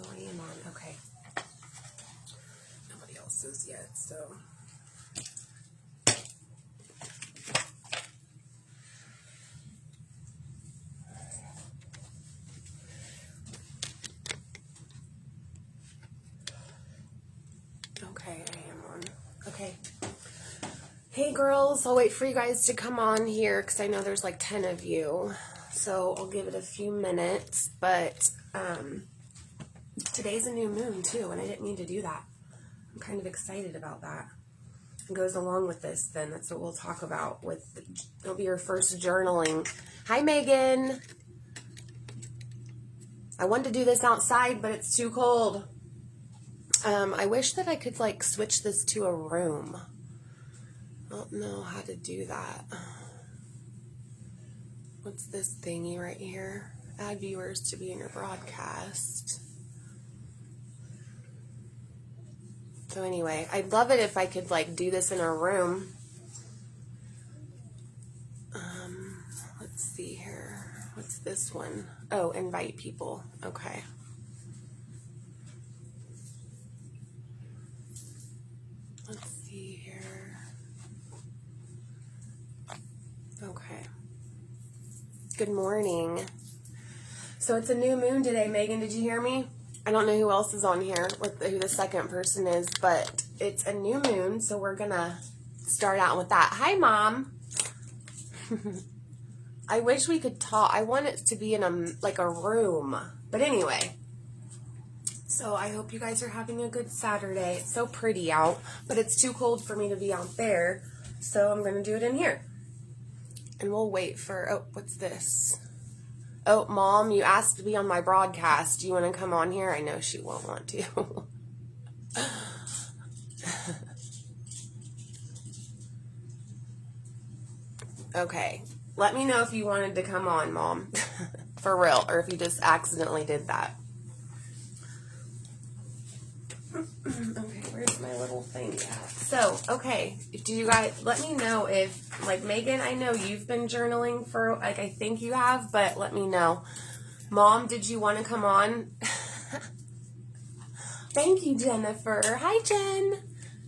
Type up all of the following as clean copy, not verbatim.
Oh, I am on. Okay. Nobody else is yet, so. Okay, I am on. Okay. Hey girls, I'll wait for you guys to come on here because I know there's like 10 of you. So I'll give it a few minutes, but today's a new moon too, and I didn't mean to do that. I'm kind of excited about that. It goes along with this then. That's what we'll talk about. It'll be your first journaling. Hi Megan. I wanted to do this outside, but it's too cold. I wish that I could like switch this to a room. I don't know how to do that. What's this thingy right here? Add viewers to be in your broadcast. So anyway, I'd love it if I could like do this in a room. Let's see here. What's this one? Oh, invite people. Okay. Let's see here. Okay. Good morning. So it's a new moon today, Megan. Did you hear me? I don't know who else is on here, who the second person is, but it's a new moon, so we're gonna start out with that. Hi, Mom. I wish we could talk. I want it to be in a room, but anyway. So I hope you guys are having a good Saturday. It's so pretty out, but it's too cold for me to be out there, so I'm gonna do it in here. And we'll wait for. Oh, what's this? Oh, Mom, you asked to be on my broadcast. Do you want to come on here? I know she won't want to. Okay. Let me know if you wanted to come on, Mom. For real. Or if you just accidentally did that. Okay, where's my little thing at? So, okay. Do you guys, let me know if, like, Megan, I know you've been journaling for, like, I think you have, but let me know. Mom, did you want to come on? Thank you, Jennifer. Hi, Jen.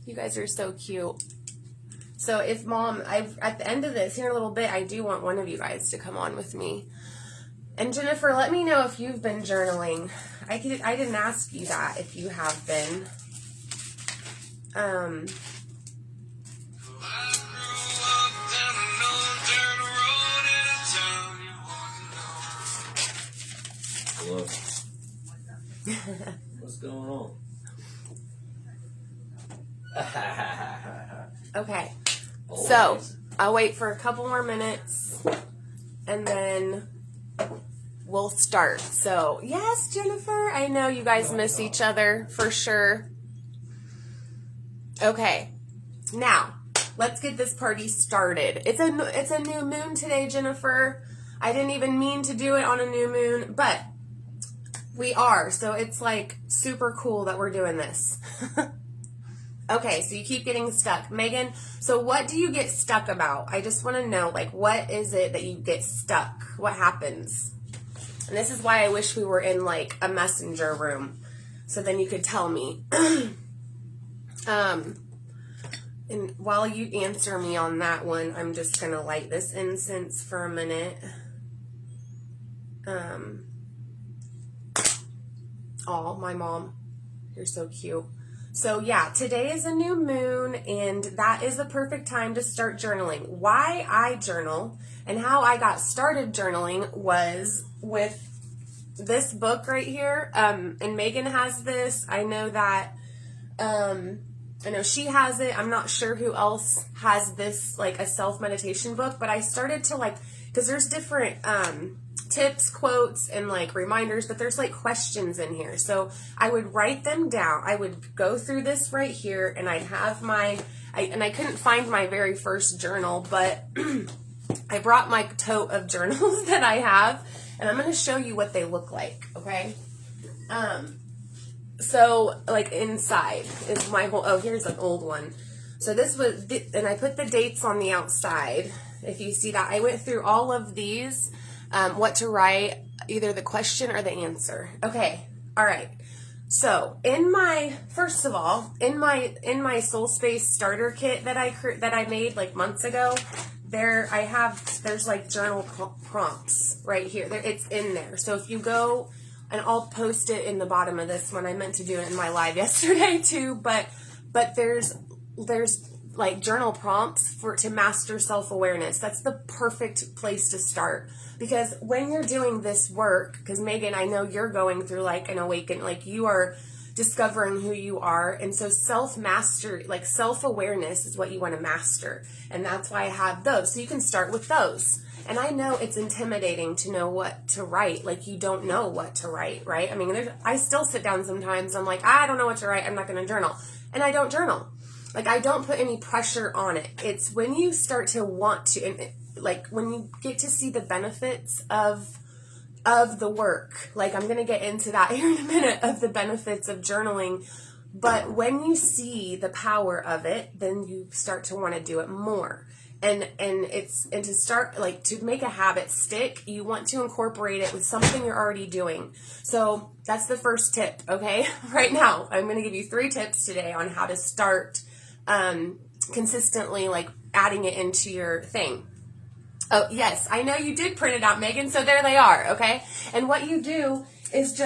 You guys are so cute. So if Mom, at the end of this, here in a little bit, I do want one of you guys to come on with me. And Jennifer, let me know if you've been journaling. I didn't ask you that if you have been. Hello. What's going on? Okay. So I'll wait for a couple more minutes and then we'll start. So, yes, Jennifer, I know you guys miss each other for sure. Okay, now let's get this party started. It's a new moon today, Jennifer. I didn't even mean to do it on a new moon, but we are. So it's like super cool that we're doing this. Okay, so you keep getting stuck. Megan, so what do you get stuck about? I just want to know, like, what is it that you get stuck? What happens? And this is why I wish we were in, like, a messenger room. So then you could tell me. And while you answer me on that one, I'm just going to light this incense for a minute. Oh, my mom. You're so cute. So yeah, today is a new moon, and that is the perfect time to start journaling. Why I journal and how I got started journaling was with this book right here. And Megan has this. I know that, I know she has it. I'm not sure who else has this, like a self-meditation book, but I started to like, because there's different, tips, quotes, and like reminders, but there's like questions in here. So I would write them down. I would go through this right here, and I'd have and I couldn't find my very first journal, but I brought my tote of journals that I have, and I'm going to show you what they look like. Okay. So like inside is my whole, oh, here's an old one. So this was, and I put the dates on the outside. If you see that, I went through all of these, what to write, either the question or the answer. Okay. All right. So first of all, in my Soul Space starter kit that I made like months ago, there's like journal prompts right here. It's in there. So if you go, and I'll post it in the bottom of this one. I meant to do it in my live yesterday too, but there's like journal prompts to master self-awareness. That's the perfect place to start, because when you're doing this work, because Megan, I know you're going through like an awakening, like you are discovering who you are, and so self-mastery, like self-awareness is what you want to master, and that's why I have those, so you can start with those. And I know it's intimidating to know what to write, like you don't know what to write, right? I mean, I still sit down sometimes, I'm like, I don't know what to write, I'm not going to journal, and I don't journal. Like, I don't put any pressure on it. It's when you start to want to, and like when you get to see the benefits of the work. Like, I'm going to get into that here in a minute, of the benefits of journaling. But when you see the power of it, then you start to want to do it more. And to start, like, to make a habit stick, you want to incorporate it with something you're already doing. So that's the first tip, okay? Right now, I'm going to give you 3 tips today on how to start consistently, like, adding it into your thing. Oh, yes, I know you did print it out, Megan, so there they are, okay? And what you do is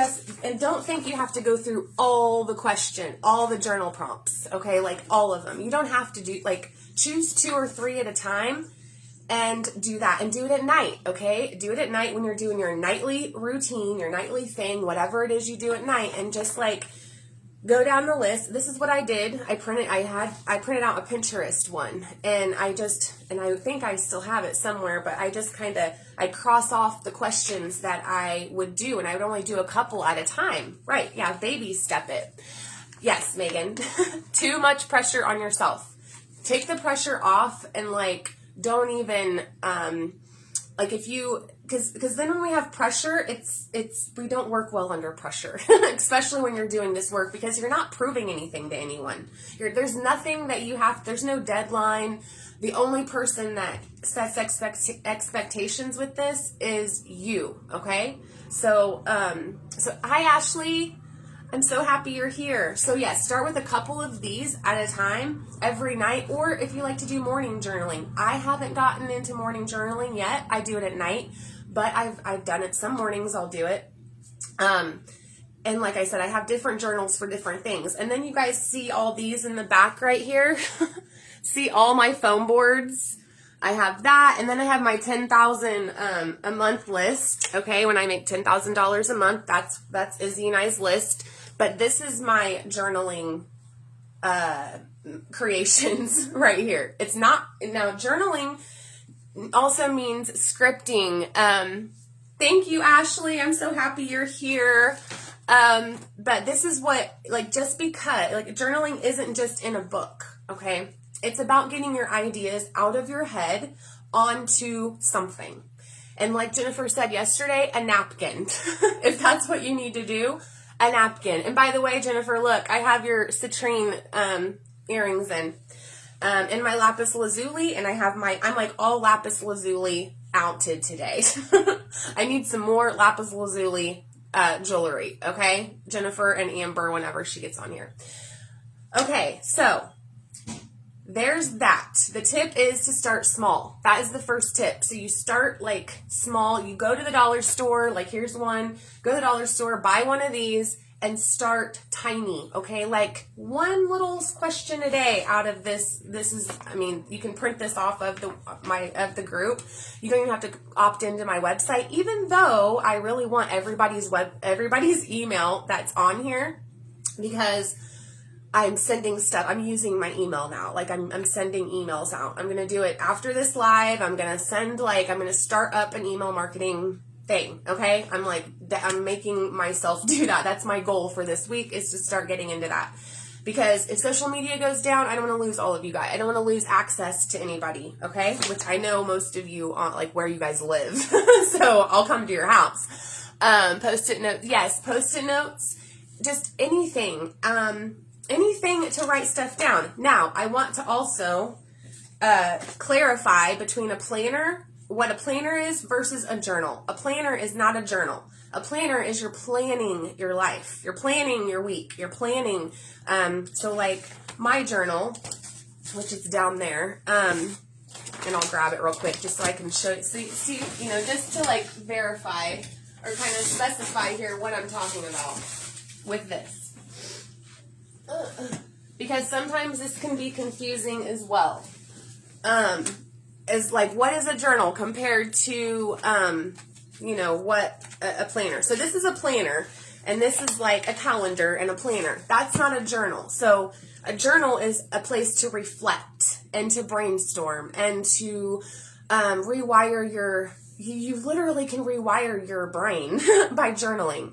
and don't think you have to go through all the journal prompts, okay? Like, all of them. You don't have to do, like, choose 2 or 3 at a time and do that. And do it at night, okay? Do it at night when you're doing your nightly routine, your nightly thing, whatever it is you do at night, and just, like, go down the list. This is what I did. I printed out a Pinterest one, and I think I still have it somewhere, but I cross off the questions that I would do, and I would only do a couple at a time. Right. Yeah. Baby step it. Yes, Megan. Too much pressure on yourself. Take the pressure off, and like, don't even, like, if you, because then when we have pressure, we don't work well under pressure, especially when you're doing this work, because you're not proving anything to anyone. There's nothing that there's no deadline. The only person that sets expectations with this is you, okay? So hi, Ashley. I'm so happy you're here. So yes, start with a couple of these at a time every night, or if you like to do morning journaling. I haven't gotten into morning journaling yet. I do it at night, but I've done it some mornings. I'll do it. And like I said, I have different journals for different things. And then you guys see all these in the back right here. See all my foam boards. I have that, and then I have my 10,000 a month list. Okay, when I make $10,000 a month, that's Izzy and I's list. But this is my journaling creations right here. It's not, now journaling also means scripting. Thank you, Ashley. I'm so happy you're here. But this is what, like, just because, like, journaling isn't just in a book, okay? It's about getting your ideas out of your head onto something. And like Jennifer said yesterday, a napkin. If that's what you need to do, a napkin. And by the way, Jennifer, look, I have your citrine earrings in my lapis lazuli, and I'm like all lapis lazuli outed today. I need some more lapis lazuli jewelry, okay? Jennifer and Amber, whenever she gets on here. Okay, so there's that. The tip is to start small. That is the first tip. So you start like small. You go to the dollar store, like here's one. Go to the dollar store, buy one of these, and start tiny, okay? Like one little question a day out of this. This is, I mean, you can print this off of the group. You don't even have to opt into my website, even though I really want everybody's email that's on here, because I'm sending stuff. I'm using my email now. Like I'm sending emails out. I'm going to do it after this live. I'm going to start up an email marketing thing. Okay. I'm making myself do that. That's my goal for this week, is to start getting into that, because if social media goes down, I don't want to lose all of you guys. I don't want to lose access to anybody. Okay. Which I know most of you on, like, where you guys live. So I'll come to your house. Post-it notes. Yes. Post-it notes. Just anything. Anything to write stuff down. Now, I want to also clarify between a planner what a planner is versus a journal. A planner is not a journal. A planner is you're planning your life. You're planning your week. You're planning. So like my journal, which is down there, and I'll grab it real quick just so I can show you. See, just to like verify or kind of specify here what I'm talking about with this. Because sometimes this can be confusing as well. Is like, what is a journal compared to, what a planner? So this is a planner, and this is like a calendar and a planner. That's not a journal. So a journal is a place to reflect and to brainstorm and to rewire you literally can rewire your brain by journaling.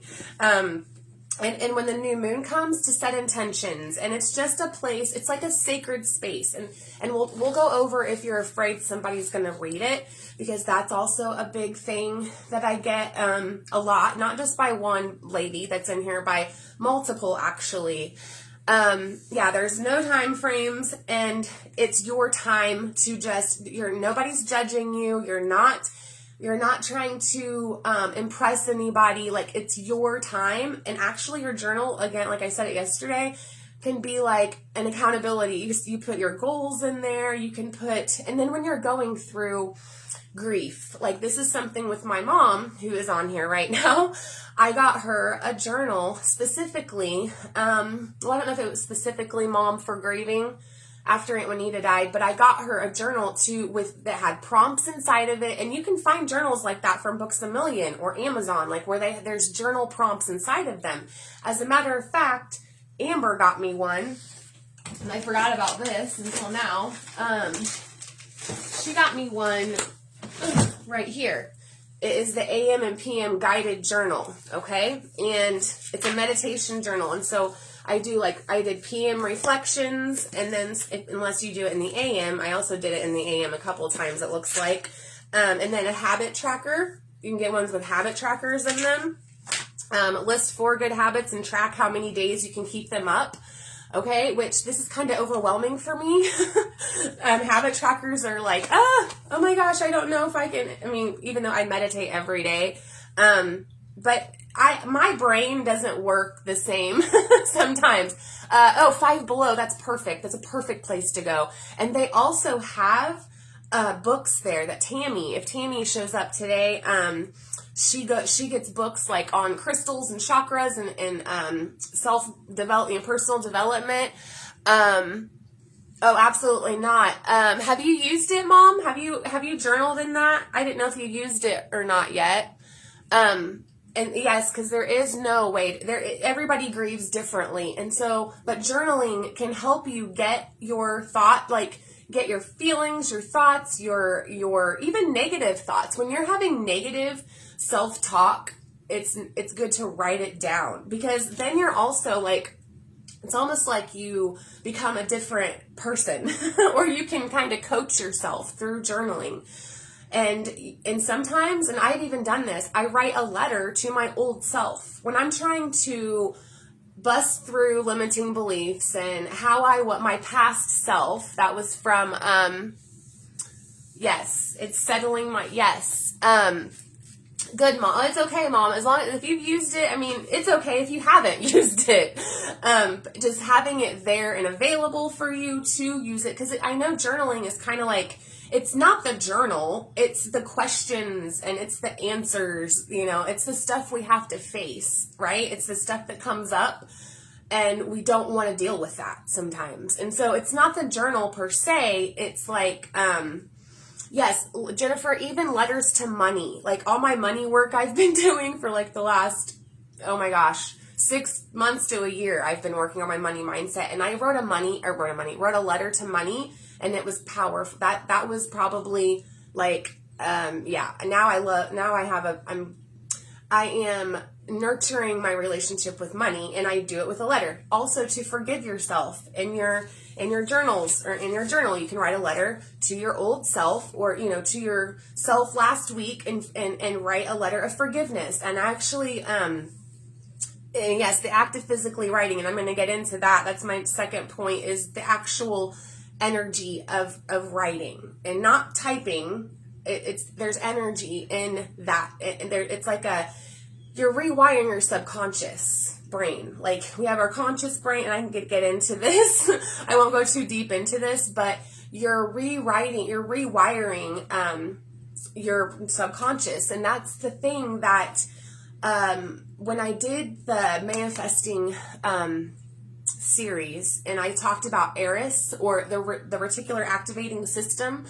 And when the new moon comes, to set intentions, and it's just a place, it's like a sacred space, and we'll go over if you're afraid somebody's going to read it, because that's also a big thing that I get a lot, not just by one lady that's in here, by multiple actually. There's no time frames, and it's your time to nobody's judging you. You're not trying to impress anybody. Like, it's your time. And actually your journal, again, like I said it yesterday, can be like an accountability. You put your goals in there. You can and then when you're going through grief, like this is something with my mom who is on here right now. I got her a journal specifically. I don't know if it was specifically Mom for grieving after Aunt Juanita died, but I got her a journal that had prompts inside of it, and you can find journals like that from Books A Million or Amazon, like where there's journal prompts inside of them. As a matter of fact, Amber got me one, and I forgot about this until now. She got me one right here. It is the AM and PM guided journal, okay? And it's a meditation journal, and so I did PM reflections, and then unless you do it in the AM, I also did it in the AM a couple times, it looks like. And then a habit tracker. You can get ones with habit trackers in them. List 4 good habits and track how many days you can keep them up. Okay, which this is kind of overwhelming for me. Habit trackers are like, oh my gosh, I don't know if I can. I mean, even though I meditate every day, but my brain doesn't work the same sometimes. 5 Below, that's perfect. That's a perfect place to go. And they also have books there that if Tammy shows up today, she gets books like on crystals and chakras and self-development, personal development. Oh, absolutely not. Have you used it, Mom? Have you journaled in that? I didn't know if you used it or not yet. And yes, because there is no way everybody grieves differently. And so, but journaling can help you get your get your feelings, your thoughts, your even negative thoughts. When you're having negative self-talk, it's good to write it down, because then you're also it's almost like you become a different person or you can kind of coach yourself through journaling. And sometimes, and I've even done this, I write a letter to my old self when I'm trying to bust through limiting beliefs and what my past self, that was from, it's settling good, Mom. It's okay, Mom. As long as if you've used it, I mean, it's okay if you haven't used it. Just having it there and available for you to use it, because I know journaling is kind of like, it's not the journal, it's the questions and it's the answers, it's the stuff we have to face, right? It's the stuff that comes up and we don't want to deal with that sometimes. And so it's not the journal per se, it's like, yes, Jennifer, even letters to money, like all my money work I've been doing for the last, 6 months to a year, I've been working on my money mindset, and I wrote a letter to money, and it was powerful. That was probably I am nurturing my relationship with money, and I do it with a letter. Also, to forgive yourself in your journals, or in your journal, you can write a letter to your old self, or to your self last week, and write a letter of forgiveness. And actually, and yes, the act of physically writing, and I'm going to get into that. That's my second point, is the actual energy of writing and not typing. there's energy in that. It's like you're rewiring your subconscious brain. Like, we have our conscious brain, and I can get into this. I won't go too deep into this, but you're rewiring your subconscious. And that's the thing that when I did the manifesting series, and I talked about Eris, or the reticular activating system,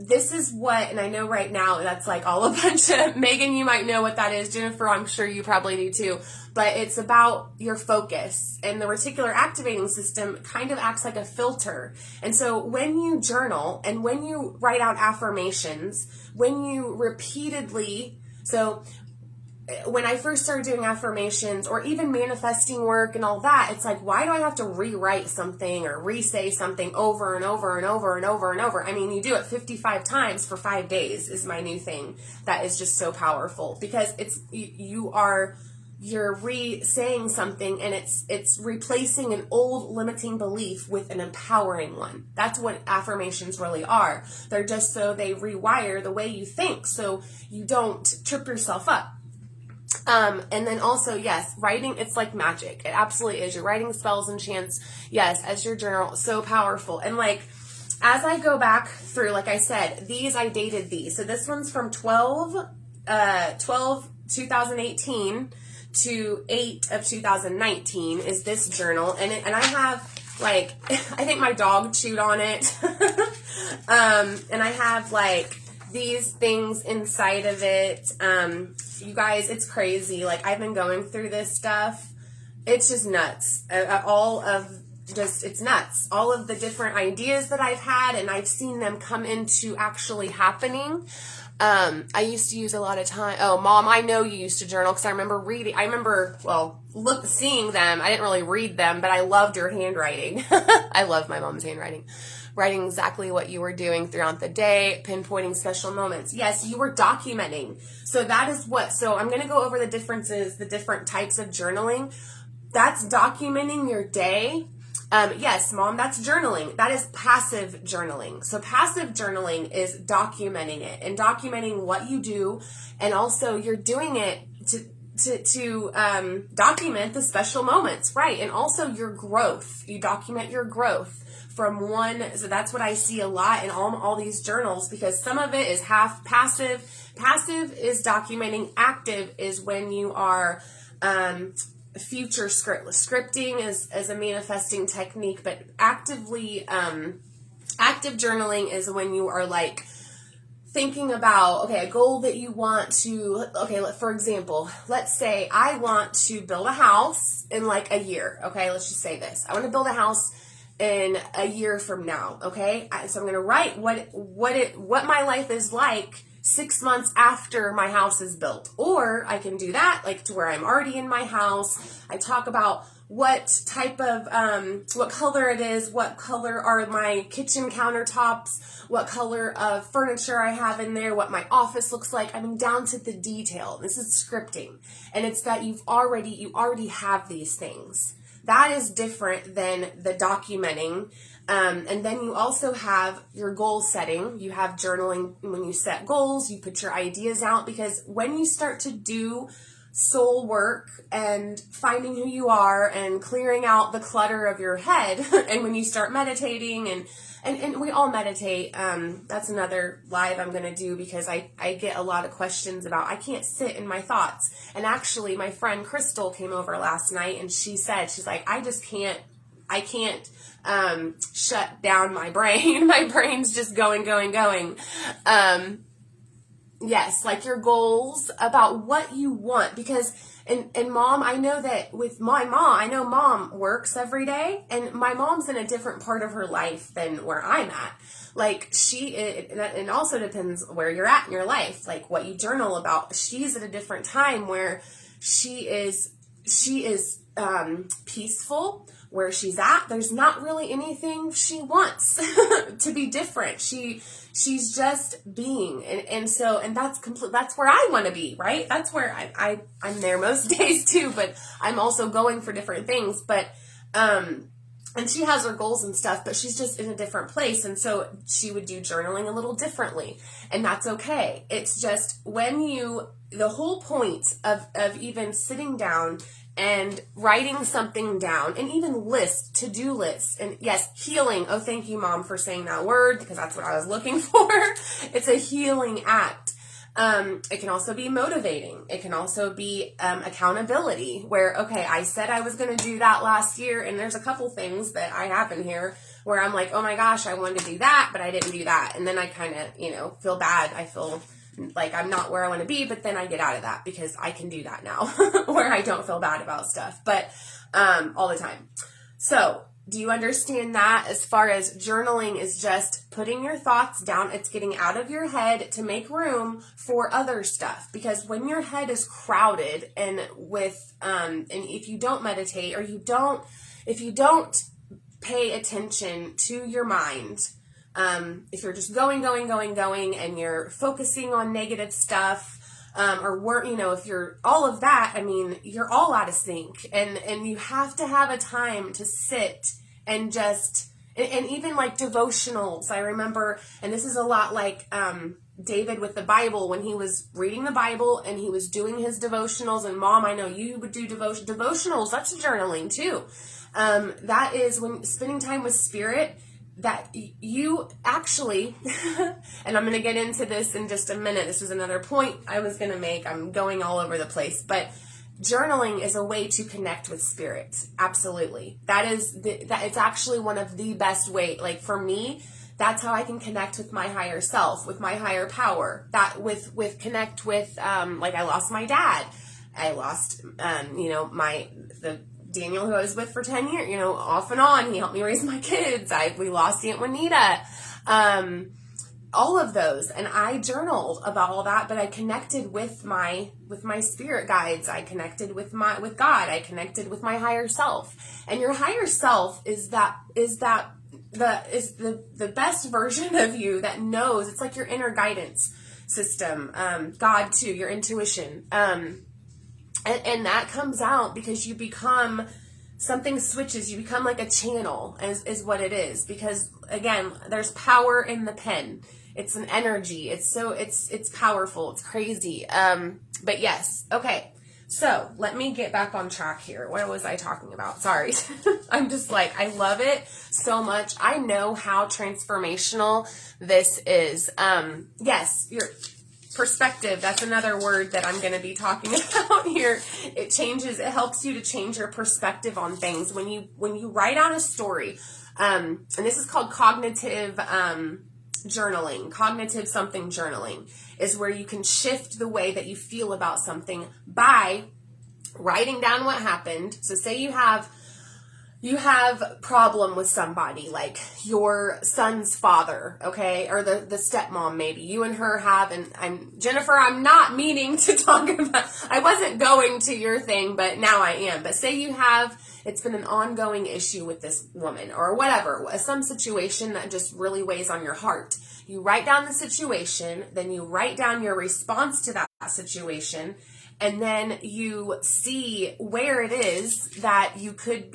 this is what, and I know right now that's like all a bunch of, Megan, you might know what that is. Jennifer, I'm sure you probably do too. But it's about your focus. And the reticular activating system kind of acts like a filter. And so when you journal and when you write out affirmations, when you repeatedly, so when I first started doing affirmations or even manifesting work and all that, it's like, why do I have to rewrite something or re-say something over and over and over and over and over? I mean, you do it 55 times for 5 days is my new thing. That is just so powerful, because you're re-saying something, and it's replacing an old limiting belief with an empowering one. That's what affirmations really are. They're just so they rewire the way you think, so you don't trip yourself up. And then also, yes, writing, it's like magic. It absolutely is. You're writing spells and chants, yes, as your journal. So powerful. And like, as I go back through, like I said, I dated these. So this one's from 2018 to 8 of 2019 is this journal. And I have, like, I think my dog chewed on it. And I have, like, these things inside of it. You guys, it's crazy. Like, I've been going through this stuff. It's just nuts. It's nuts. All of the different ideas that I've had, and I've seen them come into actually happening. I used to use a lot of time. Oh, Mom, I know you used to journal, because I remember seeing them. I didn't really read them, but I loved your handwriting. I love my mom's handwriting. Writing exactly what you were doing throughout the day, pinpointing special moments. Yes, you were documenting. So that is so I'm going to go over the differences, the different types of journaling. That's documenting your day. Yes, Mom, that's journaling. That is passive journaling. So passive journaling is documenting it and documenting what you do. And also you're doing it to document the special moments, right? And also your growth. You document your growth from one. So that's what I see a lot in all these journals, because some of it is half passive. Passive is documenting. Active is when you are future scripting as a manifesting technique, but active journaling is when you are like thinking about, okay, a goal that you want to, for example, let's say I want to build a house in like a year. Okay, let's just say this. I want to build a house in a year from now. Okay, so I'm going to write what my life is like 6 months after my house is built. Or I can do that like to where I'm already in my house. I talk about what type of, what color it is, what color are my kitchen countertops, what color of furniture I have in there, what my office looks like. I mean, down to the detail. This is scripting. And it's that you already have these things. That is different than the documenting. And then you also have your goal setting. You have journaling. When you set goals, you put your ideas out, because when you start to do soul work and finding who you are and clearing out the clutter of your head, and when you start meditating and we all meditate, that's another live I'm going to do, because I get a lot of questions about, I can't sit in my thoughts. And actually my friend Crystal came over last night, and she's like, I can't shut down my brain. My brain's just going. Yes, like your goals about what you want, because, and Mom, I know that with my mom, I know Mom works every day, and my mom's in a different part of her life than where I'm at. Like it also depends where you're at in your life, like what you journal about. She's at a different time where she is peaceful where she's at. There's not really anything she wants to be different. She's just being, and that's where I want to be, right? That's where I'm there most days too, but I'm also going for different things. But and she has her goals and stuff, but she's just in a different place. And so she would do journaling a little differently, and that's okay. It's just the whole point of even sitting down and writing something down, and even to-do lists, and yes, healing. Oh, thank you, Mom, for saying that word, because that's what I was looking for. It's a healing act. It can also be motivating. It can also be accountability, where, okay, I said I was going to do that last year, and there's a couple things that I have in here where I'm like, oh my gosh, I wanted to do that, but I didn't do that. And then I kind of, feel bad. I feel like I'm not where I want to be, but then I get out of that because I can do that now where I don't feel bad about stuff, but all the time. So do you understand that? As far as journaling is just putting your thoughts down, it's getting out of your head to make room for other stuff. Because when your head is crowded and if you don't meditate, or if you don't pay attention to your mind, if you're just going, and you're focusing on negative stuff, if you're all of that, you're all out of sync, and you have to have a time to sit and and even like devotionals. I remember, and this is a lot like, David with the Bible, when he was reading the Bible and he was doing his devotionals. And Mom, I know you would do devotionals. That's journaling too. That is when spending time with Spirit, that you actually, and I'm going to get into this in just a minute. This is another point I was going to make. I'm going all over the place, but journaling is a way to connect with Spirit. Absolutely. It's actually one of the best way. Like for me, that's how I can connect with my higher self, with my higher power, connect with, like I lost my dad. I lost, the Daniel, who I was with for 10 years, off and on. He helped me raise my kids. We lost Aunt Juanita. All of those. And I journaled about all that, but I connected with my spirit guides. I connected with God. I connected with my higher self. And your higher self is the best version of you that knows. It's like your inner guidance system. God too, your intuition. And that comes out because you become, something switches, you become like a channel, is what it is. Because again, there's power in the pen. It's an energy. It's powerful. It's crazy. But yes. Okay. So let me get back on track here. What was I talking about? Sorry. I'm just like, I love it so much. I know how transformational this is. Yes, your perspective. That's another word that I'm going to be talking about here. It helps you to change your perspective on things. When you write out a story, and this is called cognitive, journaling. Cognitive something journaling is where you can shift the way that you feel about something by writing down what happened. So say you have problem with somebody, like your son's father, okay, or the stepmom, maybe you and her have, and Jennifer, I'm not meaning to talk about, I wasn't going to your thing, but now I am. But say it's been an ongoing issue with this woman or whatever, some situation that just really weighs on your heart. You write down the situation, then you write down your response to that situation, and then you see where it is that you could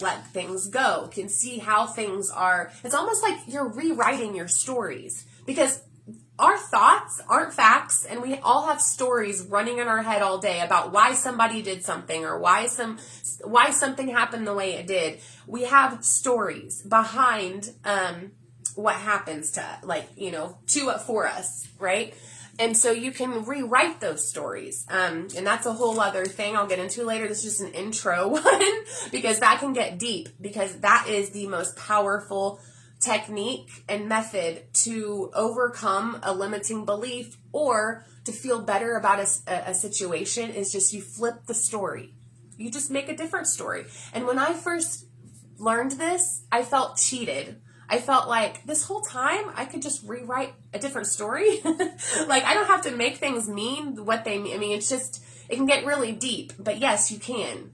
let things go, can see how things are. It's almost like you're rewriting your stories, because our thoughts aren't facts, and we all have stories running in our head all day about why somebody did something, or why something happened the way it did. We have stories behind what happens for us, right? And so you can rewrite those stories. And that's a whole other thing I'll get into later. This is just an intro one, because that can get deep, because that is the most powerful technique and method to overcome a limiting belief, or to feel better about a situation, is just you flip the story. You just make a different story. And when I first learned this, I felt cheated. I felt like this whole time I could just rewrite a different story. Like, I don't have to make things mean what they mean. It's just, it can get really deep. But yes, you can.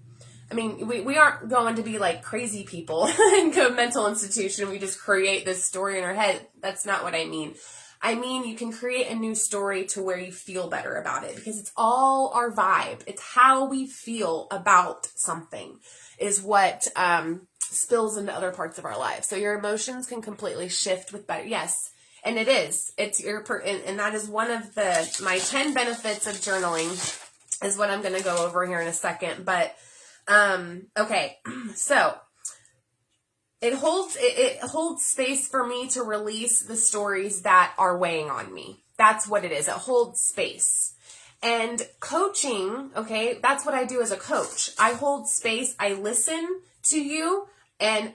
We aren't going to be like crazy people and go to a mental institution. We just create this story in our head. That's not what I mean. I mean, you can create a new story to where you feel better about it, because it's all our vibe. It's how we feel about something is what spills into other parts of our lives. So your emotions can completely shift with better. Yes. And it is. It's your, and that is one of my 10 benefits of journaling is what I'm going to go over here in a second. But, okay. So it holds space for me to release the stories that are weighing on me. That's what it is. It holds space. And coaching, okay, that's what I do as a coach. I hold space. I listen to you, and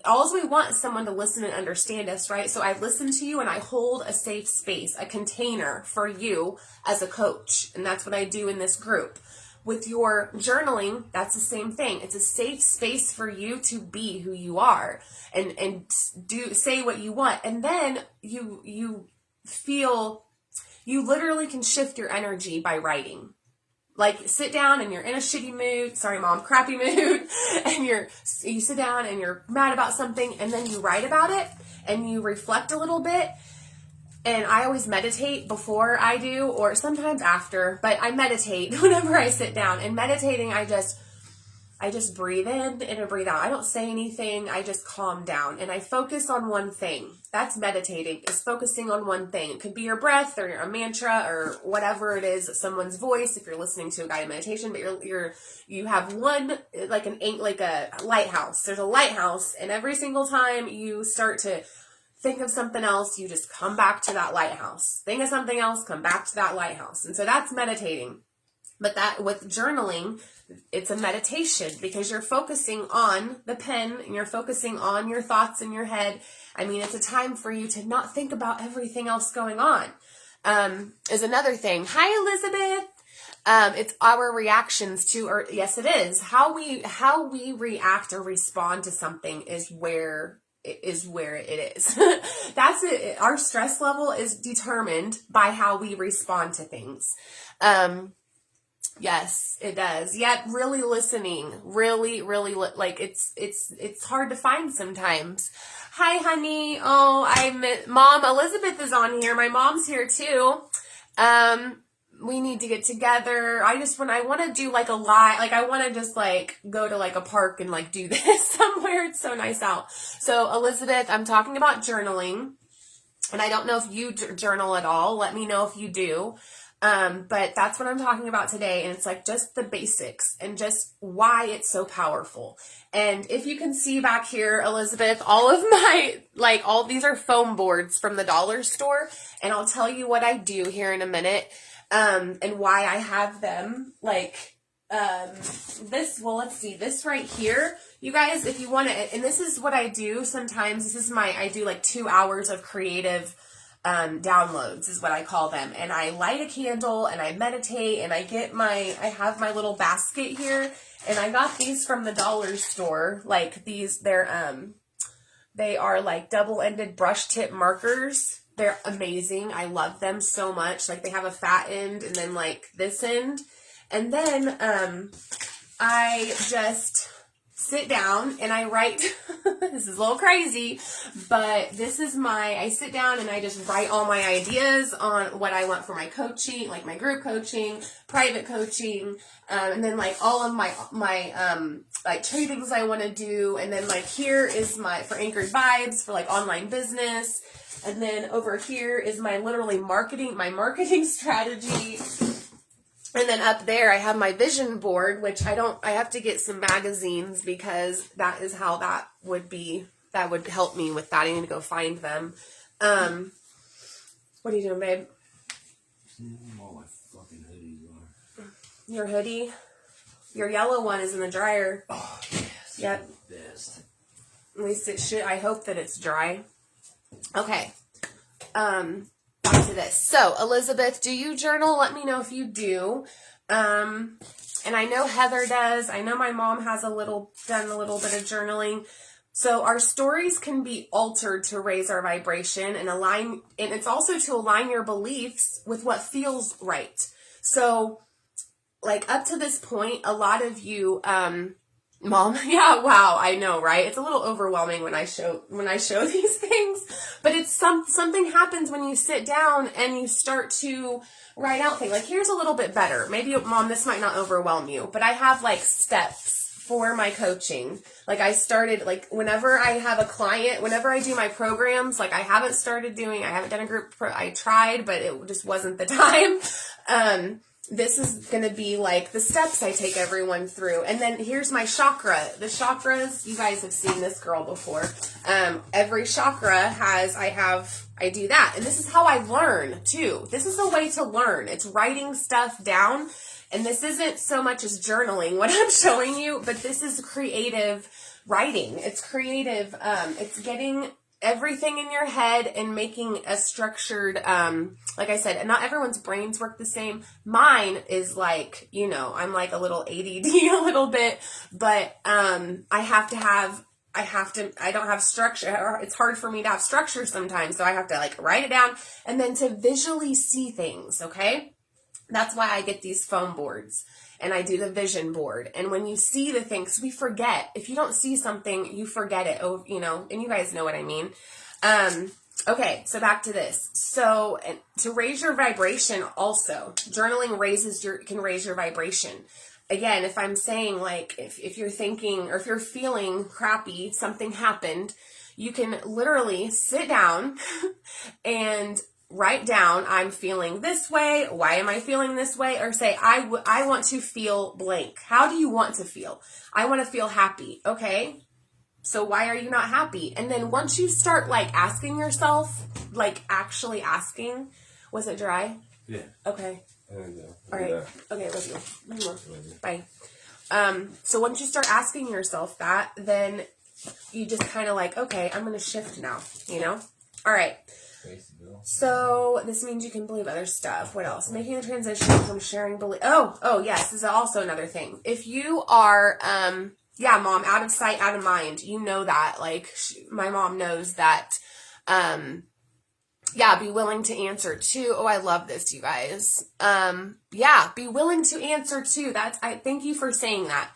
all we want is someone to listen and understand us, right? So I listen to you and I hold a safe space, a container for you as a coach. And that's what I do in this group. With your journaling, that's the same thing. It's a safe space for you to be who you are and say what you want. And then you feel, you literally can shift your energy by writing. Like, sit down and you're in a shitty mood, sorry mom, crappy mood, and you sit down and you're mad about something, and then you write about it and you reflect a little bit. And I always meditate before I do, or sometimes after, but I meditate whenever I sit down. And meditating, I just breathe in and I breathe out. I don't say anything. I just calm down and I focus on one thing. That's meditating, is focusing on one thing. It could be your breath or a mantra or whatever it is, someone's voice. If you're listening to a guided meditation, but you have one, like a lighthouse. There's a lighthouse, and every single time you start to think of something else, you just come back to that lighthouse. Think of something else, come back to that lighthouse. And so that's meditating. But that with journaling, it's a meditation because you're focusing on the pen and you're focusing on your thoughts in your head. I mean, it's a time for you to not think about everything else going on. Is another thing. Hi, Elizabeth. It's our reactions to, or yes, it is. How we react or respond to something is where it is. That's it. Our stress level is determined by how we respond to things. Yes, it does. Yet really listening, really, like it's hard to find sometimes. Hi, honey. Oh, Mom Elizabeth is on here. My mom's here too. We need to get together. When I want to do like a live, like I want to just like go to like a park and like do this somewhere. It's so nice out. So Elizabeth, I'm talking about journaling, and I don't know if you journal at all. Let me know if you do. But that's what I'm talking about today. And it's like just the basics and just why it's so powerful. And if you can see back here, Elizabeth, all of my, all these are foam boards from the dollar store. And I'll tell you what I do here in a minute. And why I have them let's see, this right here, you guys, if you want to, and this is what I do sometimes, I do like 2 hours of creative downloads is what I call them. And I light a candle and I meditate and I have my little basket here, and I got these from the dollar store. Like these, they are like double-ended brush tip markers. They're amazing. I love them so much. Like they have a fat end and then like this end. And then, I just sit down and I write. This is a little crazy, but I sit down and I just write all my ideas on what I want for my coaching, like my group coaching, private coaching, and then like all of my like trainings I want to do. And then like here is for Anchored Vibes for like online business. And then over here is my marketing strategy. And then up there, I have my vision board, which I have to get some magazines because that is how that would help me with that. I need to go find them. What are you doing, babe? All my fucking hoodies are. Your hoodie? Your yellow one is in the dryer. Oh, yes. Yep. Best. At least it should. I hope that it's dry. Okay. Back to this. So, Elizabeth, do you journal? Let me know if you do. And I know Heather does. I know my mom has done a little bit of journaling. So our stories can be altered to raise our vibration and it's also to align your beliefs with what feels right. So like up to this point, a lot of you, Mom, yeah, wow, I know, right? It's a little overwhelming when I show these things, but it's something happens when you sit down and you start to write out things. Like here's a little bit better. Maybe, Mom, this might not overwhelm you, but I have like steps for my coaching. Like I started, like whenever I have a client, whenever I do my programs, like I haven't done a group, I tried, but it just wasn't the time. This is going to be like the steps I take everyone through. And then here's my chakra. The chakras, you guys have seen this girl before. Every chakra I do that. And this is how I learn too. This is a way to learn. It's writing stuff down. And this isn't so much as journaling, what I'm showing you, but this is creative writing. It's creative. It's getting everything in your head and making a structured, like I said, not everyone's brains work the same. Mine is like, I'm like a little ADD a little bit, but I don't have structure. It's hard for me to have structure sometimes. So I have to like write it down and then to visually see things. Okay. That's why I get these foam boards and I do the vision board. And when you see the things, we forget. If you don't see something, you forget it. Oh, and you guys know what I mean. Okay, so back to this. So to raise your vibration also, journaling can raise your vibration. Again, if I'm saying like, if you're thinking or if you're feeling crappy, something happened, you can literally sit down and write down, I'm feeling this way. Why am I feeling this way? Or say, I want to feel blank. How do you want to feel? I want to feel happy. Okay. So why are you not happy? And then once you start like asking yourself, like actually asking, was it dry? Yeah. Okay. There we go. All right. Okay. Love you. Mwah. Bye. So once you start asking yourself that, then you just kind of like, okay, I'm going to shift now, All right. So this means you can believe other stuff. What else? Making the transition from sharing belief. Oh, yes. This is also another thing. If you are, mom, out of sight, out of mind, you know that. Like my mom knows that. Be willing to answer too. Oh, I love this, you guys. Be willing to answer too. I thank you for saying that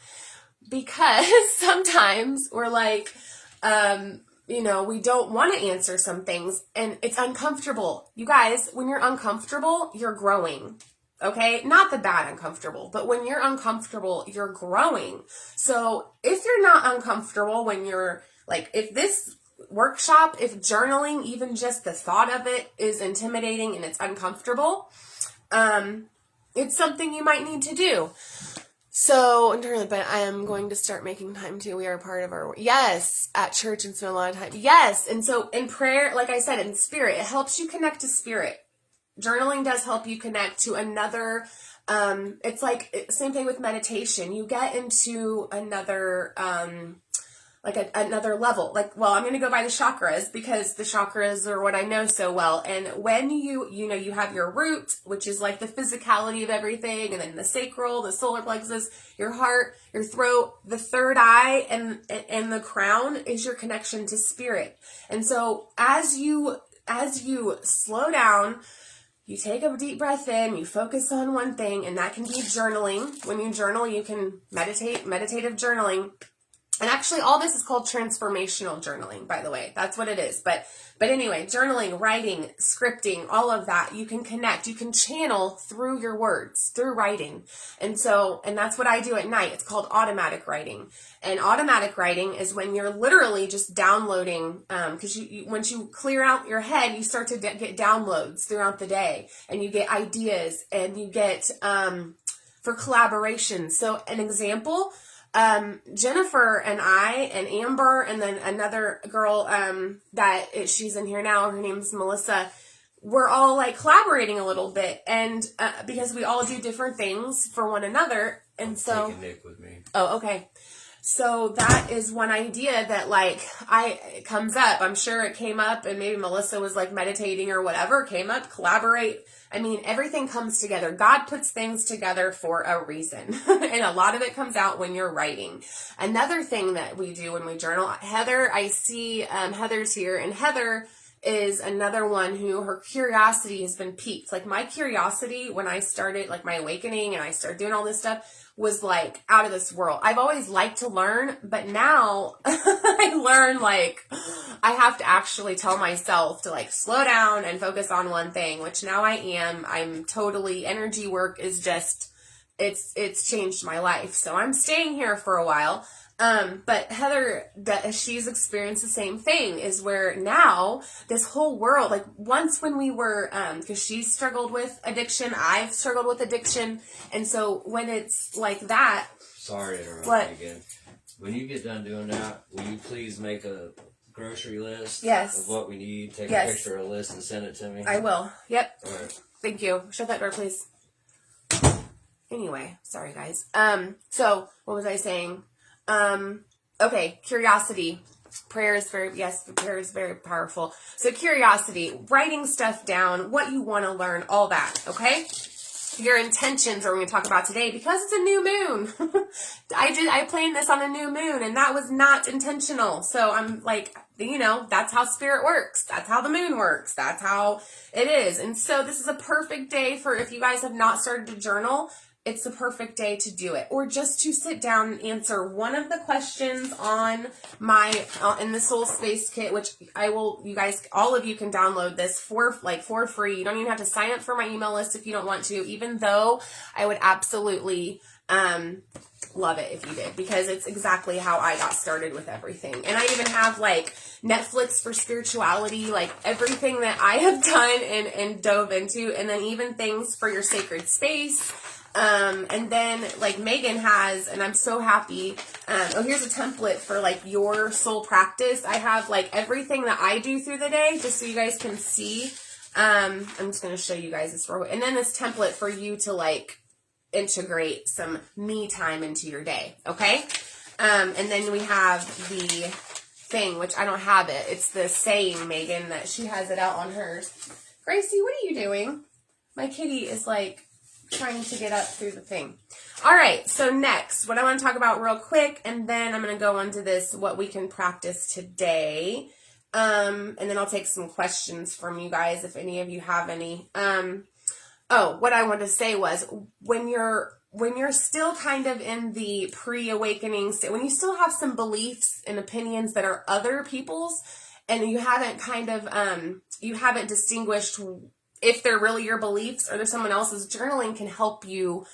because sometimes we're like, we don't want to answer some things and it's uncomfortable. You guys, when you're uncomfortable, you're growing. Okay? Not the bad uncomfortable, but when you're uncomfortable, you're growing. So if you're not uncomfortable when you're like, if this workshop, if journaling, even just the thought of it is intimidating and it's uncomfortable, it's something you might need to do. So, but I am going to start making time too. We are part of our, yes, at church and spend a lot of time. Yes. And so in prayer, like I said, in spirit, it helps you connect to spirit. Journaling does help you connect to another, it's like, same thing with meditation. You get into another, another level. Like, well, I'm going to go by the chakras because the chakras are what I know so well. And when you have your root, which is like the physicality of everything, and then the sacral, the solar plexus, your heart, your throat, the third eye, and the crown is your connection to spirit. And so as you slow down, you take a deep breath in, you focus on one thing, and that can be journaling. When you journal, you can meditative journaling. And actually, all this is called transformational journaling, by the way. That's what it is. But anyway, journaling, writing, scripting, all of that, you can connect. You can channel through your words, through writing. And that's what I do at night. It's called automatic writing. And automatic writing is when you're literally just downloading, because once you clear out your head, you start to get downloads throughout the day. And you get ideas, and you get, for collaboration. So an example, Jennifer and I and Amber and then another girl she's in here now, her name's Melissa, we're all like collaborating a little bit, and because we all do different things for one another. And so taking Nick with me. Oh, okay. So that is one idea that it comes up. I'm sure it came up, and maybe Melissa was like meditating or whatever, came up, collaborate. I mean, everything comes together. God puts things together for a reason. And a lot of it comes out when you're writing. Another thing that we do when we journal, Heather, I see Heather's here, and Heather is another one who her curiosity has been piqued. Like my curiosity when I started like my awakening and I started doing all this stuff was like out of this world. I've always liked to learn, but now I learn like I have to actually tell myself to like slow down and focus on one thing, which now I am. I'm totally, energy work is just it's changed my life. So I'm staying here for a while. But Heather, she's experienced the same thing, is where now this whole world, like once when we were, because she struggled with addiction, I've struggled with addiction. And so when it's like that. Sorry to interrupt what? you again. When you get done doing that, will you please make a grocery list Yes. of what we need? Take Yes. a picture of a list and send it to me. I will. Yep. All right. Thank you. Shut that door, please. Anyway, sorry guys. So what was I saying? Okay, curiosity. Prayer is very powerful. So curiosity, writing stuff down, what you want to learn, all that, okay? Your intentions are what we're going to talk about today, because it's a new moon. I planned this on a new moon, and that was not intentional. So I'm like, that's how spirit works. That's how the moon works. That's how it is. And so this is a perfect day for, if you guys have not started to journal, it's the perfect day to do it, or just to sit down and answer one of the questions on my in the Soul Space Kit, which I will. You guys, all of you can download this for free. You don't even have to sign up for my email list if you don't want to. Even though I would absolutely love it if you did, because it's exactly how I got started with everything. And I even have like Netflix for spirituality, like everything that I have done and dove into, and then even things for your sacred space. And then like Megan has, and I'm so happy. Here's a template for like your soul practice. I have like everything that I do through the day, just so you guys can see. I'm just going to show you guys this real quick. And then this template for you to like integrate some me time into your day. Okay. And then we have the thing, which I don't have it. It's the saying, Megan, that she has it out on hers. Gracie, what are you doing? My kitty is like trying to get up through the thing. All right, so next, what I want to talk about real quick, and then I'm going to go on to this, what we can practice today, and then I'll take some questions from you guys if any of you have any. What I wanted to say was, when you're still kind of in the pre-awakening state, when you still have some beliefs and opinions that are other people's, and you haven't you haven't distinguished if they're really your beliefs or they're someone else's, journaling can help you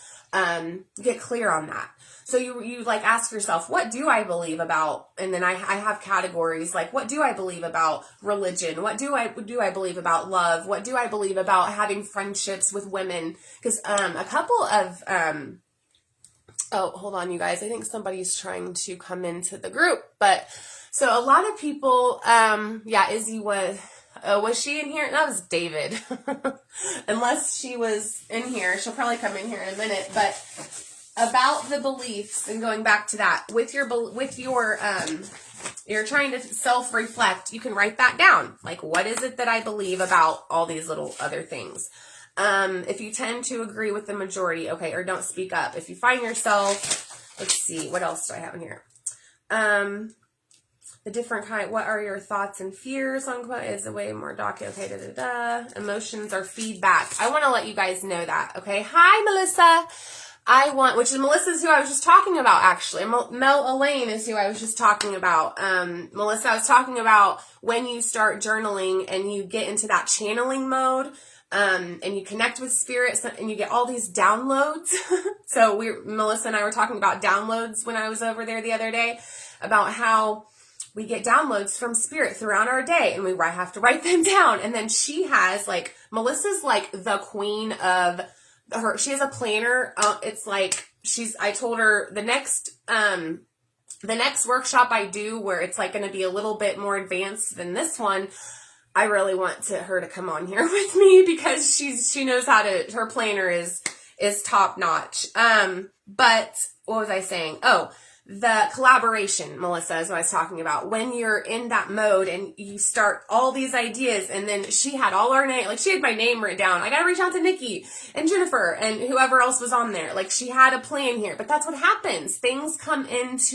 get clear on that. So you like ask yourself, what do I believe about? And then I have categories like, what do I believe about religion? What do I believe about love? What do I believe about having friendships with women? Because a couple of hold on, you guys. I think somebody's trying to come into the group. But so a lot of people, Izzy was she in here? That was David. Unless she was in here. She'll probably come in here in a minute. But about the beliefs, and going back to that, with your you're trying to self-reflect, you can write that down. Like, what is it that I believe about all these little other things? If you tend to agree with the majority, okay, or don't speak up. If you find yourself, let's see, what else do I have in here? The different kind, what are your thoughts and fears on what is a way more documented, okay, Emotions are feedback. I want to let you guys know that, okay? Hi, Melissa. Which is Melissa's who I was just talking about, actually. Mel Elaine is who I was just talking about. Melissa, I was talking about when you start journaling and you get into that channeling mode, and you connect with spirits and you get all these downloads. So Melissa and I were talking about downloads when I was over there the other day, about how we get downloads from spirit throughout our day, and we have to write them down. And then she has Melissa's like the queen of she has a planner. It's like I told her the next workshop I do, where it's like going to be a little bit more advanced than this one, I really want her to come on here with me, because she knows her planner is top notch. But what was I saying? Oh, the collaboration, Melissa, is what I was talking about. When you're in that mode and you start all these ideas, and then she had all our name, she had my name written down. I got to reach out to Nikki and Jennifer and whoever else was on there. She had a plan here, but that's what happens. Things connect.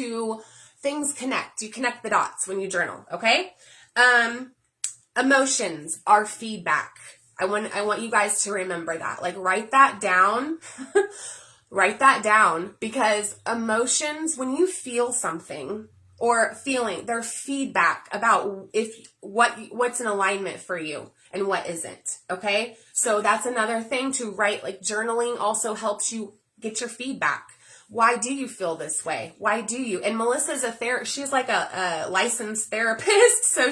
You connect the dots when you journal. Okay. Emotions are feedback. I want you guys to remember that. Write that down. Write that down, because emotions, when you feel something or feeling, they're feedback about what's in alignment for you and what isn't. Okay. So that's another thing to write. Journaling also helps you get your feedback. Why do you feel this way? Why do you? And Melissa's she's like a licensed therapist, so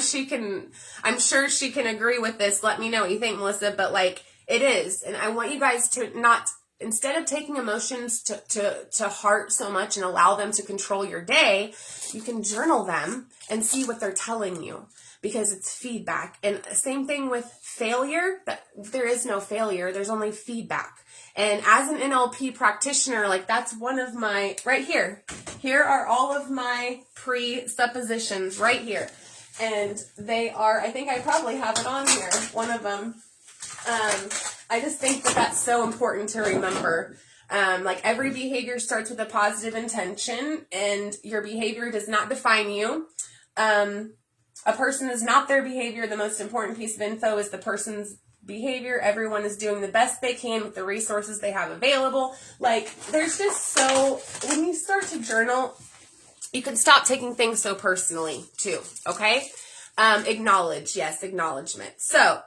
I'm sure she can agree with this. Let me know what you think, Melissa, but like it is. And I want you guys to not, instead of taking emotions to heart so much and allow them to control your day, you can journal them and see what they're telling you, because it's feedback. And same thing with failure, that there is no failure, there's only feedback. And as an NLP practitioner, like that's one of my, right here are all of my presuppositions right here. And they are, I think I probably have it on here, one of them. I just think that that's so important to remember. Like every behavior starts with a positive intention, and your behavior does not define you. A person is not their behavior. The most important piece of info is the person's behavior. Everyone is doing the best they can with the resources they have available. Like there's just when you start to journal, you can stop taking things so personally too. Okay. Acknowledgement. So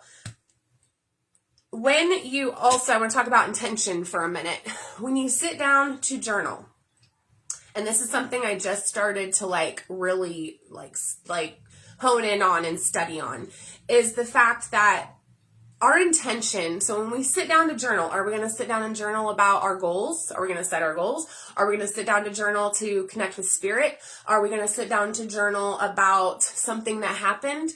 I want to talk about intention for a minute. When you sit down to journal, and this is something I just started to really hone in on and study on, is the fact that our intention, so when we sit down to journal, are we going to sit down and journal about our goals? Are we going to set our goals? Are we going to sit down to journal to connect with spirit? Are we going to sit down to journal about something that happened?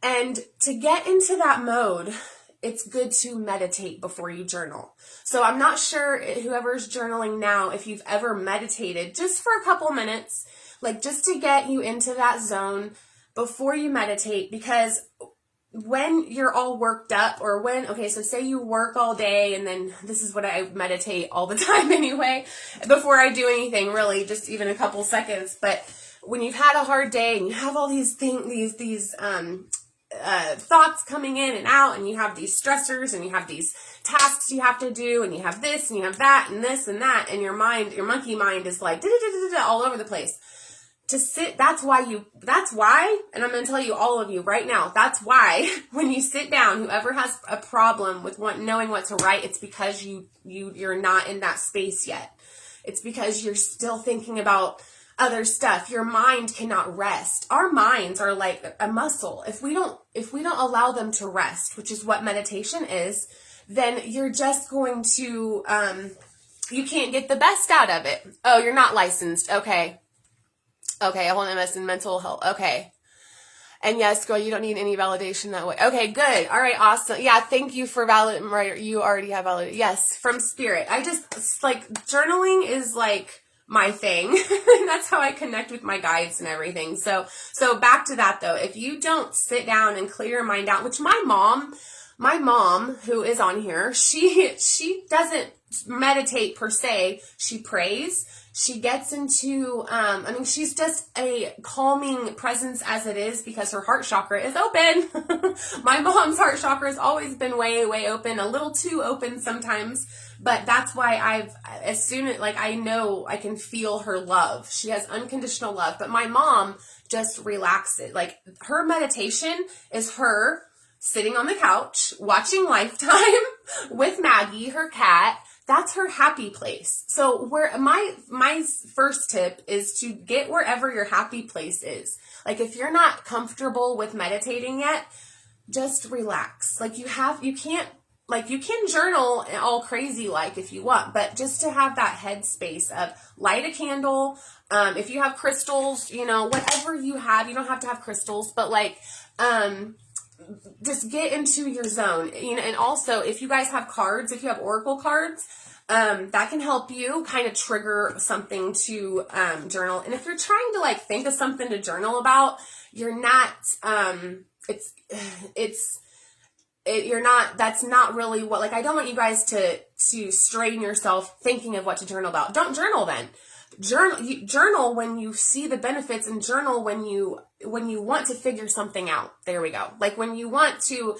And to get into that mode, it's good to meditate before you journal. So I'm not sure, whoever's journaling now, if you've ever meditated just for a couple minutes, just to get you into that zone before you meditate. Because when you're all worked up, or so say you work all day, and then this is what I meditate all the time anyway, before I do anything, really, just even a couple seconds. But when you've had a hard day and you have all these things, these thoughts coming in and out, and you have these stressors, and you have these tasks you have to do, and you have this, and you have that, and this, and that, and your monkey mind is like all over the place. That's why, and I'm going to tell you, all of you right now, that's why when you sit down, whoever has a problem with knowing what to write, it's because you're not in that space yet. It's because you're still thinking about other stuff. Your mind cannot rest. Our minds are like a muscle. If we don't allow them to rest, which is what meditation is, then you're just going to, you can't get the best out of it. Oh, you're not licensed. Okay, I hold MS in mental health. Okay. And yes, girl, you don't need any validation that way. Okay, good. All right, awesome. Yeah, thank you for right. You already have validation. Yes, from spirit. I just, journaling is my thing. And that's how I connect with my guides and everything. So back to that though. If you don't sit down and clear your mind out, which my mom, who is on here, she doesn't meditate per se. She prays. She gets into, she's just a calming presence as it is, because her heart chakra is open. My mom's heart chakra has always been way, way open, a little too open sometimes, but that's why I know I can feel her love. She has unconditional love, but my mom just relaxes. Her meditation is her sitting on the couch, watching Lifetime with Maggie, her cat. That's her happy place. So my first tip is to get wherever your happy place is. If you're not comfortable with meditating yet, just relax. You can journal all crazy if you want, but just to have that headspace of light a candle. If you have crystals, whatever you have, you don't have to have crystals, but just get into your zone, and also if you guys have cards, if you have oracle cards, that can help you kind of trigger something to journal. And if you're trying to think of something to journal about, you're not, that's not really what, I don't want you guys to strain yourself thinking of what to journal about. Don't journal then. Journal when you see the benefits, and journal when you want to figure something out. There we go. When you want to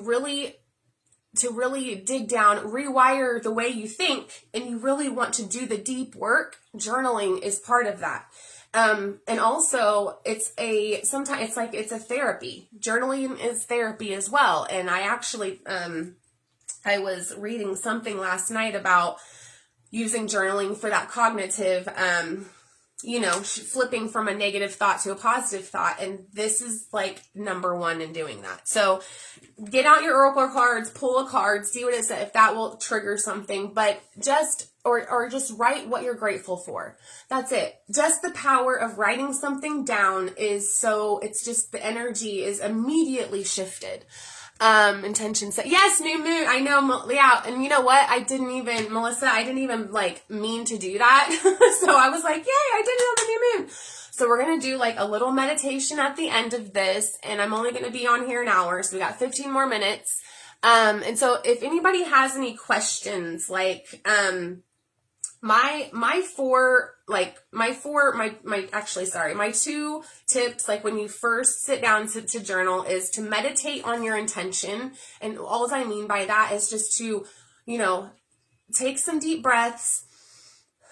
really dig down, rewire the way you think, and you really want to do the deep work, journaling is part of that. And also it's a therapy. Journaling is therapy as well. And I actually, I was reading something last night about using journaling for that cognitive, flipping from a negative thought to a positive thought. And this is like number one in doing that. So get out your oracle cards, pull a card, see what it says, if that will trigger something, but just write what you're grateful for. That's it. Just the power of writing something down it's just the energy is immediately shifted. Intention set. Yes, new moon. I know. Yeah. And you know what? Melissa, I didn't even like mean to do that. So I was like, yay, I did it on the new moon. So we're going to do like a little meditation at the end of this. And I'm only going to be on here an hour. So we got 15 more minutes. And so if anybody has any questions, like, my two tips, like when you first sit down to journal, is to meditate on your intention. And all I mean by that is just to, take some deep breaths,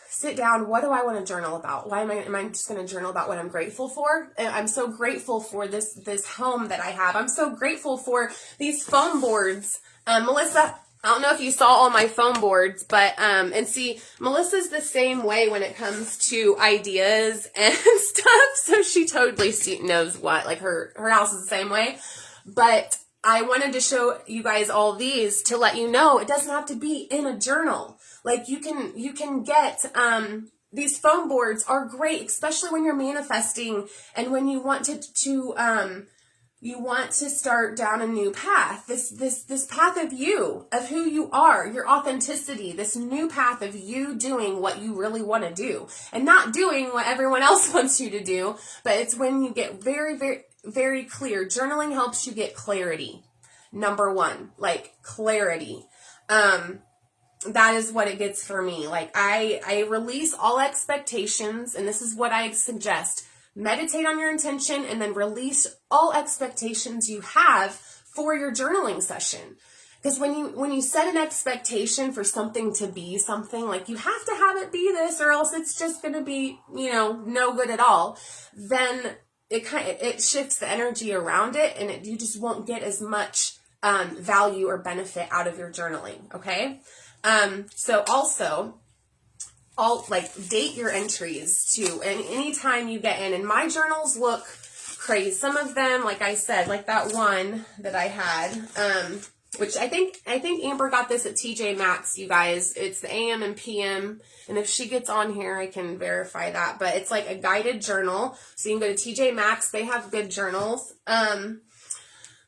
sit down. What do I want to journal about? Am I just going to journal about what I'm grateful for? I'm so grateful for this home that I have. I'm so grateful for these foam boards. Melissa, I don't know if you saw all my foam boards, but, and see, Melissa's the same way when it comes to ideas and stuff. So she totally knows what, like her house is the same way. But I wanted to show you guys all these to let you know it doesn't have to be in a journal. Like you can get, these foam boards are great, especially when you're manifesting and when you want you want to start down a new path, this path of who you are, your authenticity, this new path of you doing what you really want to do and not doing what everyone else wants you to do. But it's when you get very, very, very clear. Journaling helps you get clarity. Number one, like clarity. That is what it gets for me. Like I release all expectations, and this is what I suggest. Meditate on your intention and then release all expectations you have for your journaling session. Because when you set an expectation for something to be something, like you have to have it be this or else it's just going to be, no good at all, then it shifts the energy around it, and you just won't get as much value or benefit out of your journaling. Okay. So also, date your entries too. And anytime you get in, and my journals look crazy. Some of them, like I said, like that one that I had, which I think Amber got this at TJ Maxx, you guys. It's the AM and PM. And if she gets on here, I can verify that. But it's like a guided journal. So you can go to TJ Maxx. They have good journals.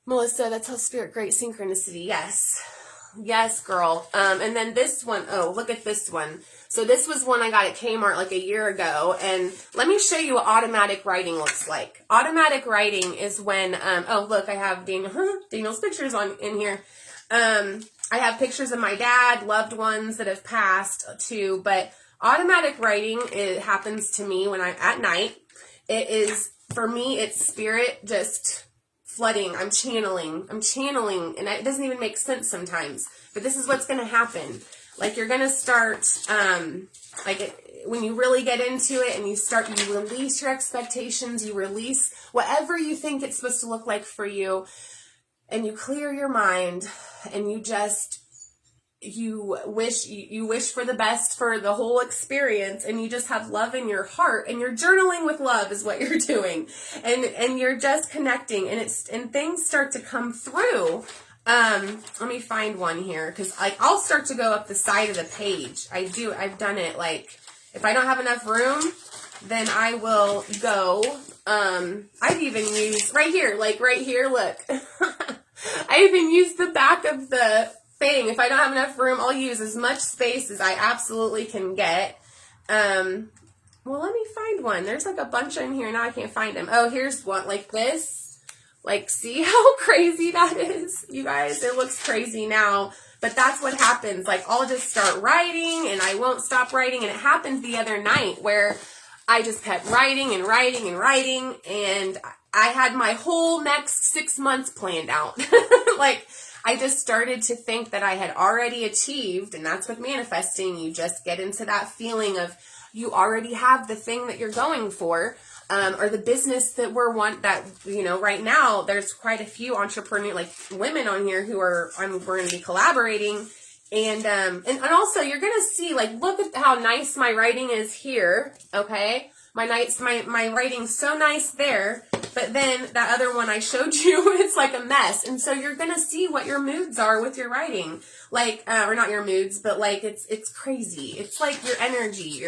Melissa, that's how spirit, great synchronicity. Yes, girl. And then this one, oh, look at this one. So this was one I got at Kmart like a year ago. And let me show you what automatic writing looks like. Automatic writing is when, oh, look, I have Daniel's pictures in here. I have pictures of my dad, loved ones that have passed too. But automatic writing, it happens to me when I'm at night. It is, for me, it's spirit just flooding. I'm channeling, and it doesn't even make sense sometimes. But this is what's going to happen. Like you're going to start, when you really get into it and you release your expectations, you release whatever you think it's supposed to look like for you, and you clear your mind, and you wish for the best for the whole experience, and you just have love in your heart, and you're journaling with love is what you're doing, and you're just connecting, and things start to come through. Let me find one here, because I'll start to go up the side of the page. I've done it, like, if I don't have enough room, then I will go, I've even used, right here, look. I even used the back of the thing. If I don't have enough room, I'll use as much space as I absolutely can get. Well, let me find one. There's like a bunch in here, now I can't find them. Oh, here's one, like this. Like, see how crazy that is, you guys? It looks crazy now, but that's what happens. Like, I'll just start writing, and I won't stop writing, and it happened the other night where I just kept writing and writing and writing, and I had my whole next 6 months planned out. Like, I just started to think that I had already achieved, and that's with manifesting. You just get into that feeling of you already have the thing that you're going for. Or the business that we're right now, there's quite a few entrepreneur, like women on here we're going to be collaborating, And also you're gonna see, like, look at how nice my writing is here. Okay, my writing's so nice there, but then that other one I showed you, it's like a mess. And so you're gonna see what your moods are with your writing, like, or not your moods, but like it's crazy. It's like your energy,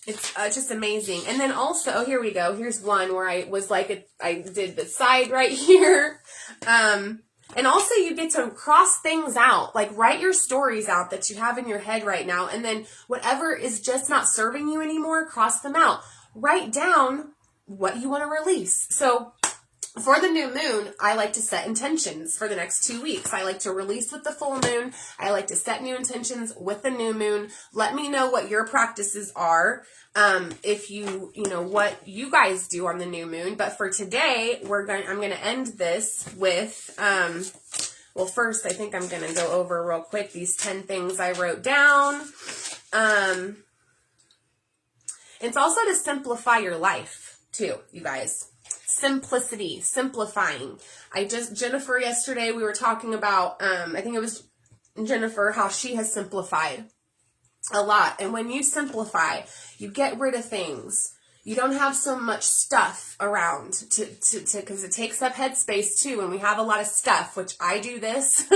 it's just amazing. And then also, oh, here we go. Here's one where I was like, I did the side right here. And also you get to cross things out, like write your stories out that you have in your head right now. And then whatever is just not serving you anymore, cross them out. Write down what you want to release. So for the new moon, I like to set intentions for the next 2 weeks. I like to release with the full moon. I like to set new intentions with the new moon. Let me know what your practices are. If you know what you guys do on the new moon. But for today, I'm going to end this with, well, first, I think I'm going to go over real quick these 10 things I wrote down. It's also to simplify your life too, you guys. Simplicity, simplifying. Jennifer yesterday, we were talking about, I think it was Jennifer, how she has simplified a lot. And when you simplify, you get rid of things. You don't have so much stuff around because it takes up headspace too. And we have a lot of stuff, which I do this.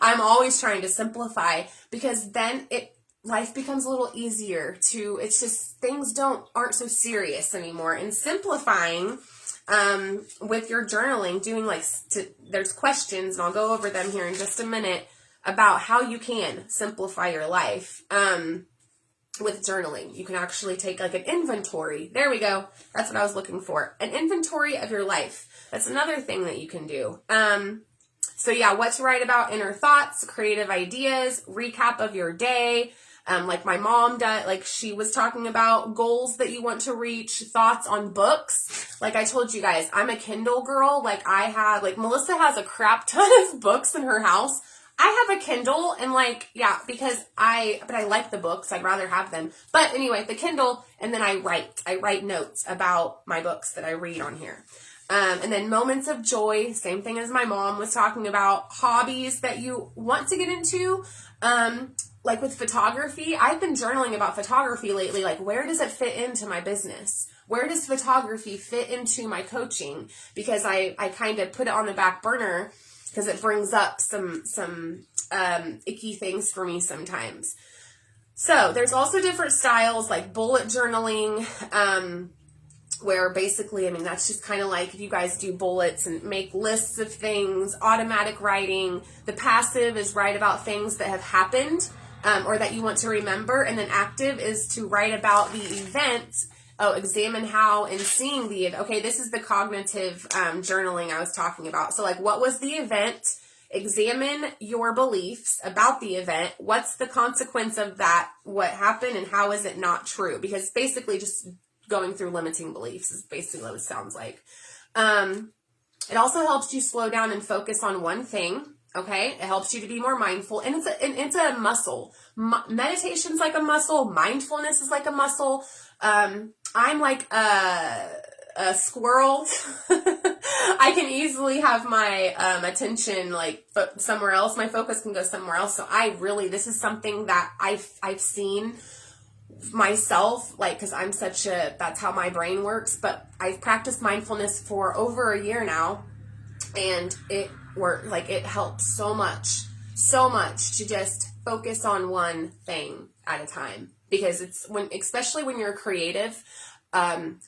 I'm always trying to simplify because then life becomes a little easier it's just things aren't so serious anymore. And simplifying, with your journaling, doing there's questions, and I'll go over them here in just a minute about how you can simplify your life. With journaling, you can actually take like an inventory. There we go. That's what I was looking for. An inventory of your life. That's another thing that you can do. So yeah, what to write about: inner thoughts, creative ideas, recap of your day. Like my mom does, like she was talking about goals that you want to reach, thoughts on books. Like I told you guys, I'm a Kindle girl. Like Melissa has a crap ton of books in her house. I have a Kindle and because I like the books. I'd rather have them. But anyway, the Kindle, and then I write notes about my books that I read on here. And then moments of joy, same thing as my mom was talking about. Hobbies that you want to get into, like with photography. I've been journaling about photography lately. Like, where does it fit into my business? Where does photography fit into my coaching? Because I kind of put it on the back burner because it brings up some icky things for me sometimes. So there's also different styles like bullet journaling, where basically, that's just kind of like if you guys do bullets and make lists of things. Automatic writing. The passive is write about things that have happened, or that you want to remember. And then active is to write about the event. Examine how and seeing the event. Okay, this is the cognitive journaling I was talking about. So like, what was the event? Examine your beliefs about the event. What's the consequence of that? What happened and how is it not true? Because basically just going through limiting beliefs is basically what it sounds like. It also helps you slow down and focus on one thing. Okay, it helps you to be more mindful, and it's a muscle. Meditation's like a muscle. Mindfulness is like a muscle. I'm like a squirrel. I can easily have my attention like somewhere else. My focus can go somewhere else. So this is something that I've seen myself, like, because that's how my brain works. But I've practiced mindfulness for over a year now, and it helps so much to just focus on one thing at a time. Because especially when you're creative,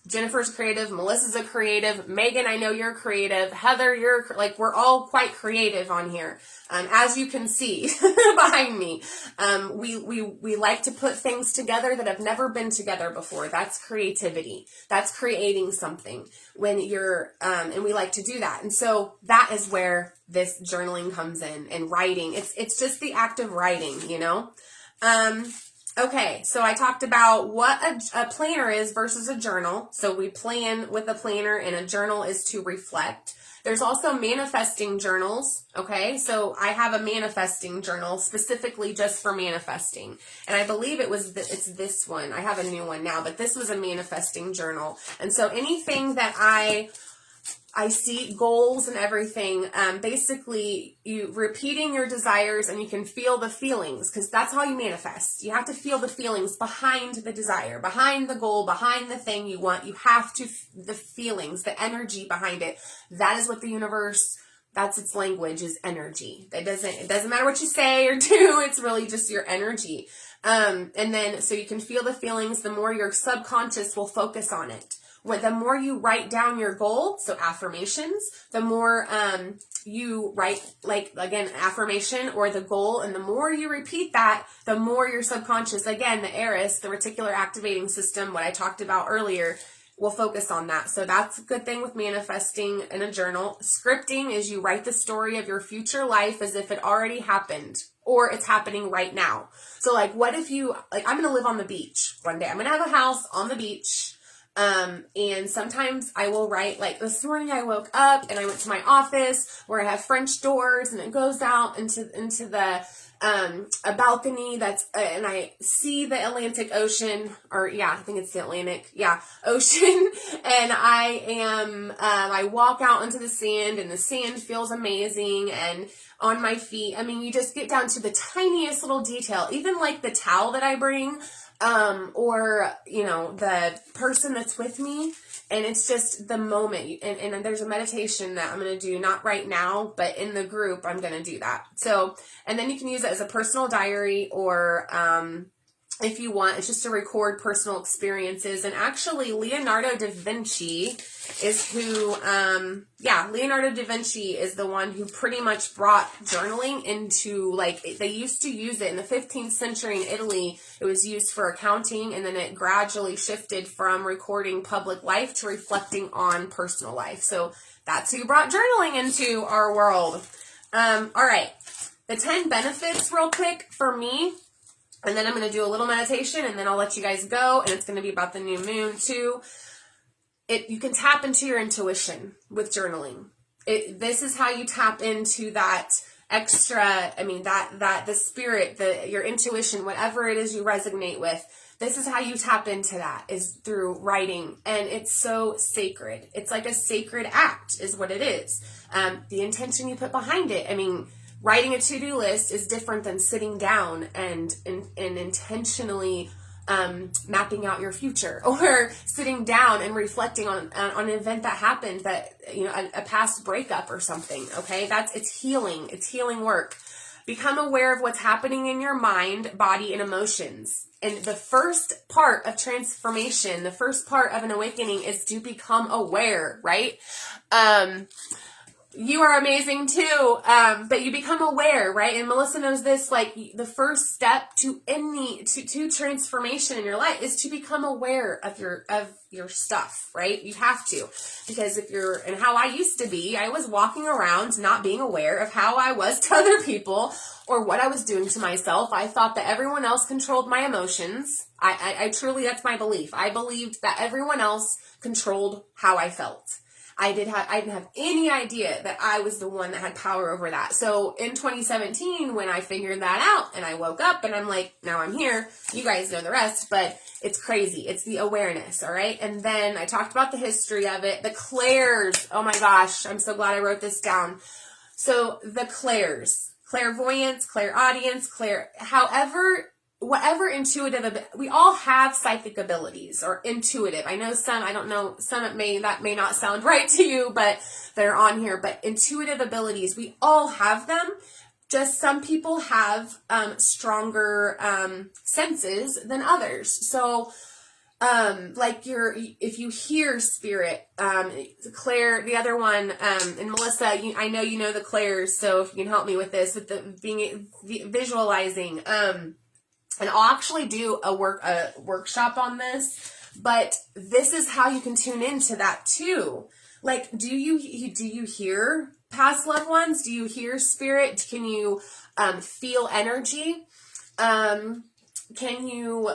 Jennifer's creative, Melissa's a creative, Megan, I know you're creative, Heather, we're all quite creative on here. As you can see behind me, we like to put things together that have never been together before. That's creativity. That's creating something when you're, and we like to do that. And so that is where this journaling comes in, and writing. It's just the act of writing, Okay, so I talked about what a planner is versus a journal. So we plan with a planner, and a journal is to reflect. There's also manifesting journals, okay? So I have a manifesting journal specifically just for manifesting. And I believe it's this one. I have a new one now, but this was a manifesting journal. And so anything that I see goals and everything. Basically, you repeating your desires, and you can feel the feelings, because that's how you manifest. You have to feel the feelings behind the desire, behind the goal, behind the thing you want. You have to, the feelings, the energy behind it. That is what the universe, that's its language, is energy. It doesn't matter what you say or do. It's really just your energy. And then, so you can feel the feelings. The more your subconscious will focus on it. The more you write down your goal, so affirmations, the more you write, like, again, affirmation or the goal, and the more you repeat that, the more your subconscious, again, the ARIS, the reticular activating system, what I talked about earlier, will focus on that. So that's a good thing with manifesting in a journal. Scripting is you write the story of your future life as if it already happened, or it's happening right now. So, like, what if you, like, I'm going to live on the beach one day. I'm going to have a house on the beach. And sometimes I will write, like this morning I woke up and I went to my office where I have French doors, and it goes out into the, a balcony that's, and I see the Atlantic Ocean, or yeah, I think it's the Atlantic, Ocean. And I walk out into the sand, and the sand feels amazing. And on my feet, I mean, you just get down to the tiniest little detail, even like the towel that I bring, or, you know, the person that's with me, and it's just the moment. And there's a meditation that I'm going to do, not right now, but in the group, I'm going to do that. So, and then you can use it as a personal diary, or, if you want, it's just to record personal experiences. And actually, Leonardo da Vinci is who, Leonardo da Vinci is the one who pretty much brought journaling into, like, they used to use it in the 15th century in Italy. It was used for accounting, and then it gradually shifted from recording public life to reflecting on personal life. So that's who brought journaling into our world. All right, the 10 benefits real quick for me. And then I'm going to do a little meditation, and then I'll let you guys go. And it's going to be about the new moon too. You can tap into your intuition with journaling. This is how you tap into that extra, that the spirit, your intuition, whatever it is you resonate with. This is how you tap into that, is through writing. And it's so sacred. It's like a sacred act is what it is. The intention you put behind it. I mean, writing a to-do list is different than sitting down and intentionally mapping out your future, or sitting down and reflecting on an event that happened, that, you know, a past breakup or something. Okay, it's healing. It's healing work. Become aware of what's happening in your mind, body, and emotions. And the first part of transformation, the first part of an awakening, is to become aware, right? You are amazing too, but you become aware, right? And Melissa knows this, like, the first step to to transformation in your life is to become aware of your stuff, right? You have to, because and how I used to be, I was walking around not being aware of how I was to other people, or what I was doing to myself. I thought that everyone else controlled my emotions. I truly, that's my belief. I believed that everyone else controlled how I felt. I didn't have any idea that I was the one that had power over that. So in 2017, when I figured that out and I woke up and I'm like, now I'm here, you guys know the rest, but it's crazy. It's the awareness. All right. And then I talked about the history of it, the clairs. Oh my gosh. I'm so glad I wrote this down. So the clairs, clairvoyance, clairaudience, whatever intuitive, we all have psychic abilities, or intuitive. I know some, I don't know, some that may not sound right to you, but they're on here. But intuitive abilities, we all have them. Just some people have stronger senses than others. So like if you hear spirit, Claire, the other one, and Melissa, I know you know the clairs, so if you can help me with this, with the visualizing, and I'll actually do a workshop on this, but this is how you can tune into that too. Like, do you hear past loved ones? Do you hear spirit? Can you feel energy? Can you,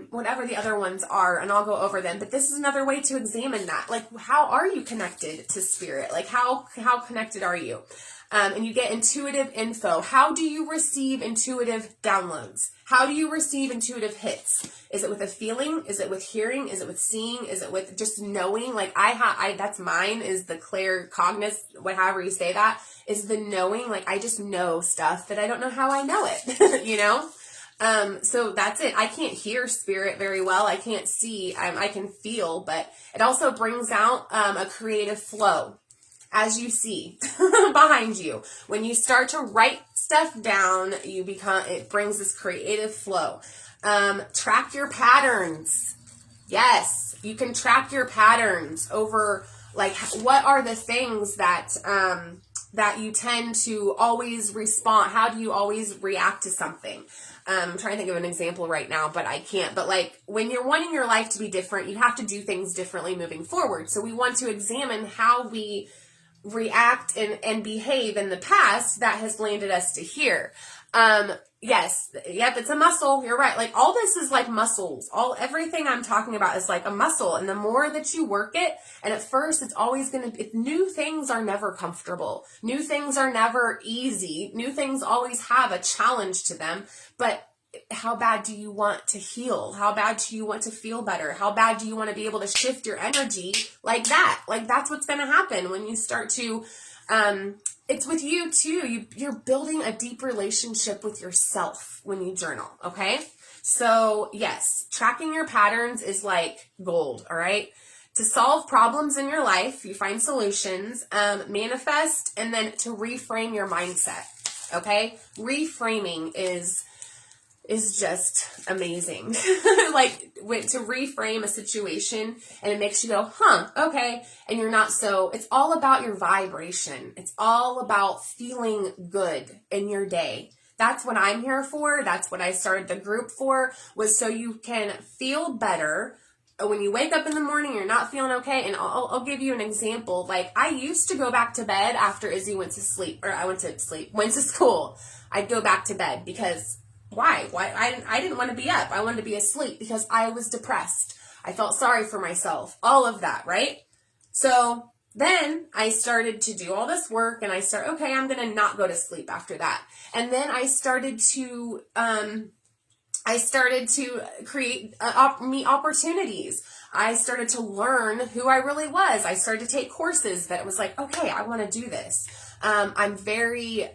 whatever the other ones are, and I'll go over them, but this is another way to examine that. Like, how are you connected to spirit? Like, how connected are you? And you get intuitive info. How do you receive intuitive downloads? How do you receive intuitive hits? Is it with a feeling? Is it with hearing? Is it with seeing? Is it with just knowing? Like that's mine, is the claircognizance, however you say that, is the knowing. Like I just know stuff that I don't know how I know it, you know? So that's it. I can't hear spirit very well. I can't see. I can feel, but it also brings out a creative flow. As you see behind you, when you start to write stuff down, it brings this creative flow. Track your patterns. Yes, you can track your patterns over, like, what are the things that you tend to always respond. How do you always react to something? I'm trying to think of an example right now, but I can't. But like when you're wanting your life to be different, you have to do things differently moving forward. So we want to examine how we react and behave in the past that has landed us to here. Yes, yep, it's a muscle. You're right. Like all this is like muscles. Everything I'm talking about is like a muscle. And the more that you work it, and at first it's always new things are never comfortable. New things are never easy. New things always have a challenge to them. But how bad do you want to heal? How bad do you want to feel better? How bad do you want to be able to shift your energy like that? Like that's what's going to happen when you start to, it's with you too. You're building a deep relationship with yourself when you journal. Okay. So yes, tracking your patterns is like gold. All right. To solve problems in your life, you find solutions, manifest, and then to reframe your mindset. Okay. Reframing is just amazing. Like to reframe a situation and it makes you go, okay. And you're not it's all about your vibration. It's all about feeling good in your day. That's what I'm here for. That's what I started the group for, was so you can feel better. When you wake up in the morning, you're not feeling okay. And I'll give you an example. Like I used to go back to bed after Izzy went to school. I'd go back to bed because why? I didn't want to be up. I wanted to be asleep because I was depressed. I felt sorry for myself. All of that, right? So then I started to do all this work and I'm going to not go to sleep after that. And then I started to create meet opportunities. I started to learn who I really was. I started to take courses that was like, okay, I want to do this. I'm very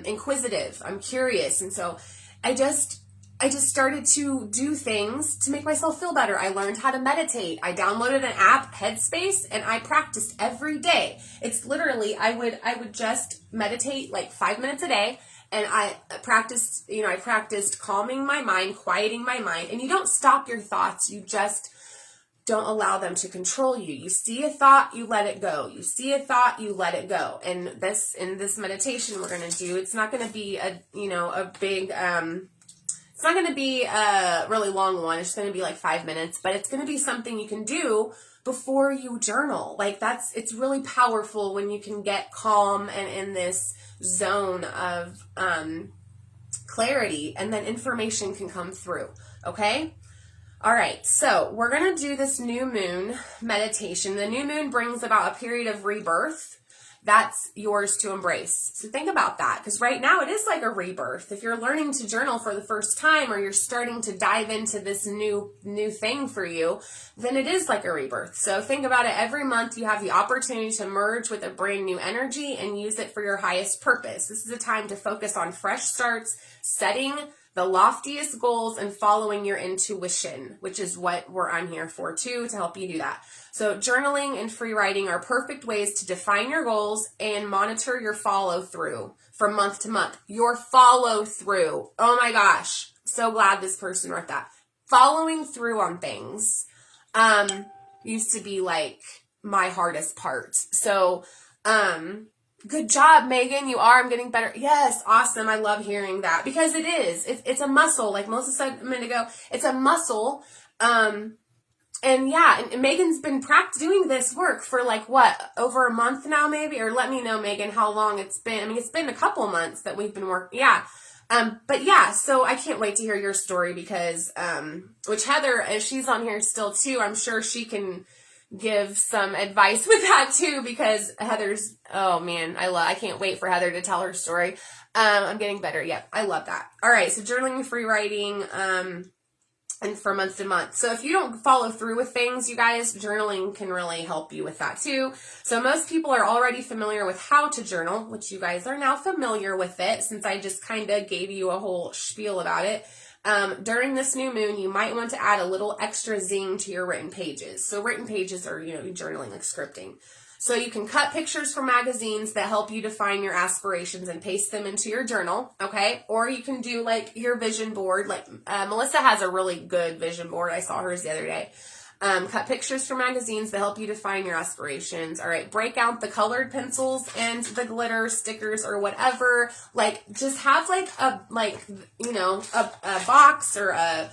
inquisitive. I'm curious. And so I just started to do things to make myself feel better. I learned how to meditate. I downloaded an app, Headspace, and I practiced every day. It's literally, I would just meditate like 5 minutes a day. And I practiced calming my mind, quieting my mind. And you don't stop your thoughts. You just don't allow them to control you. You see a thought, you let it go. You see a thought, you let it go. And in this meditation we're going to do, it's not going to be it's not going to be a really long one. It's going to be like 5 minutes, but it's going to be something you can do before you journal. Like it's really powerful when you can get calm and in this zone of clarity, and then information can come through. Okay? All right, so we're going to do this new moon meditation. The new moon brings about a period of rebirth. That's yours to embrace. So think about that, because right now it is like a rebirth. If you're learning to journal for the first time, or you're starting to dive into this new thing for you, then it is like a rebirth. So think about it. Every month you have the opportunity to merge with a brand new energy and use it for your highest purpose. This is a time to focus on fresh starts, setting the loftiest goals, and following your intuition, which is what I'm here for too, to help you do that. So journaling and free writing are perfect ways to define your goals and monitor your follow through from month to month. Your follow through. Oh my gosh. So glad this person wrote that. Following through on things used to be like my hardest part. So, good job, Megan. You are. I'm getting better. Yes. Awesome. I love hearing that, because it is. It's a muscle. Like Melissa said a minute ago, it's a muscle. And yeah, and Megan's been doing this work for like over a month now, maybe, or let me know, Megan, how long it's been. I mean, it's been a couple months that we've been working. Yeah. But yeah, so I can't wait to hear your story, because, which Heather, if she's on here still too, I'm sure she can give some advice with that too, because Heather's, oh man, I can't wait for Heather to tell her story. I'm getting better. Yep. I love that. All right. So journaling and free writing, and for months and months. So if you don't follow through with things, you guys, journaling can really help you with that too. So most people are already familiar with how to journal, which you guys are now familiar with it since I just kind of gave you a whole spiel about it. During this new moon, you might want to add a little extra zing to your written pages. So written pages are, journaling, like scripting. So you can cut pictures from magazines that help you define your aspirations and paste them into your journal, okay? Or you can do like your vision board. Like Melissa has a really good vision board. I saw hers the other day. Cut pictures from magazines that help you define your aspirations. All right, break out the colored pencils and the glitter stickers or whatever. Like, just have like a box or a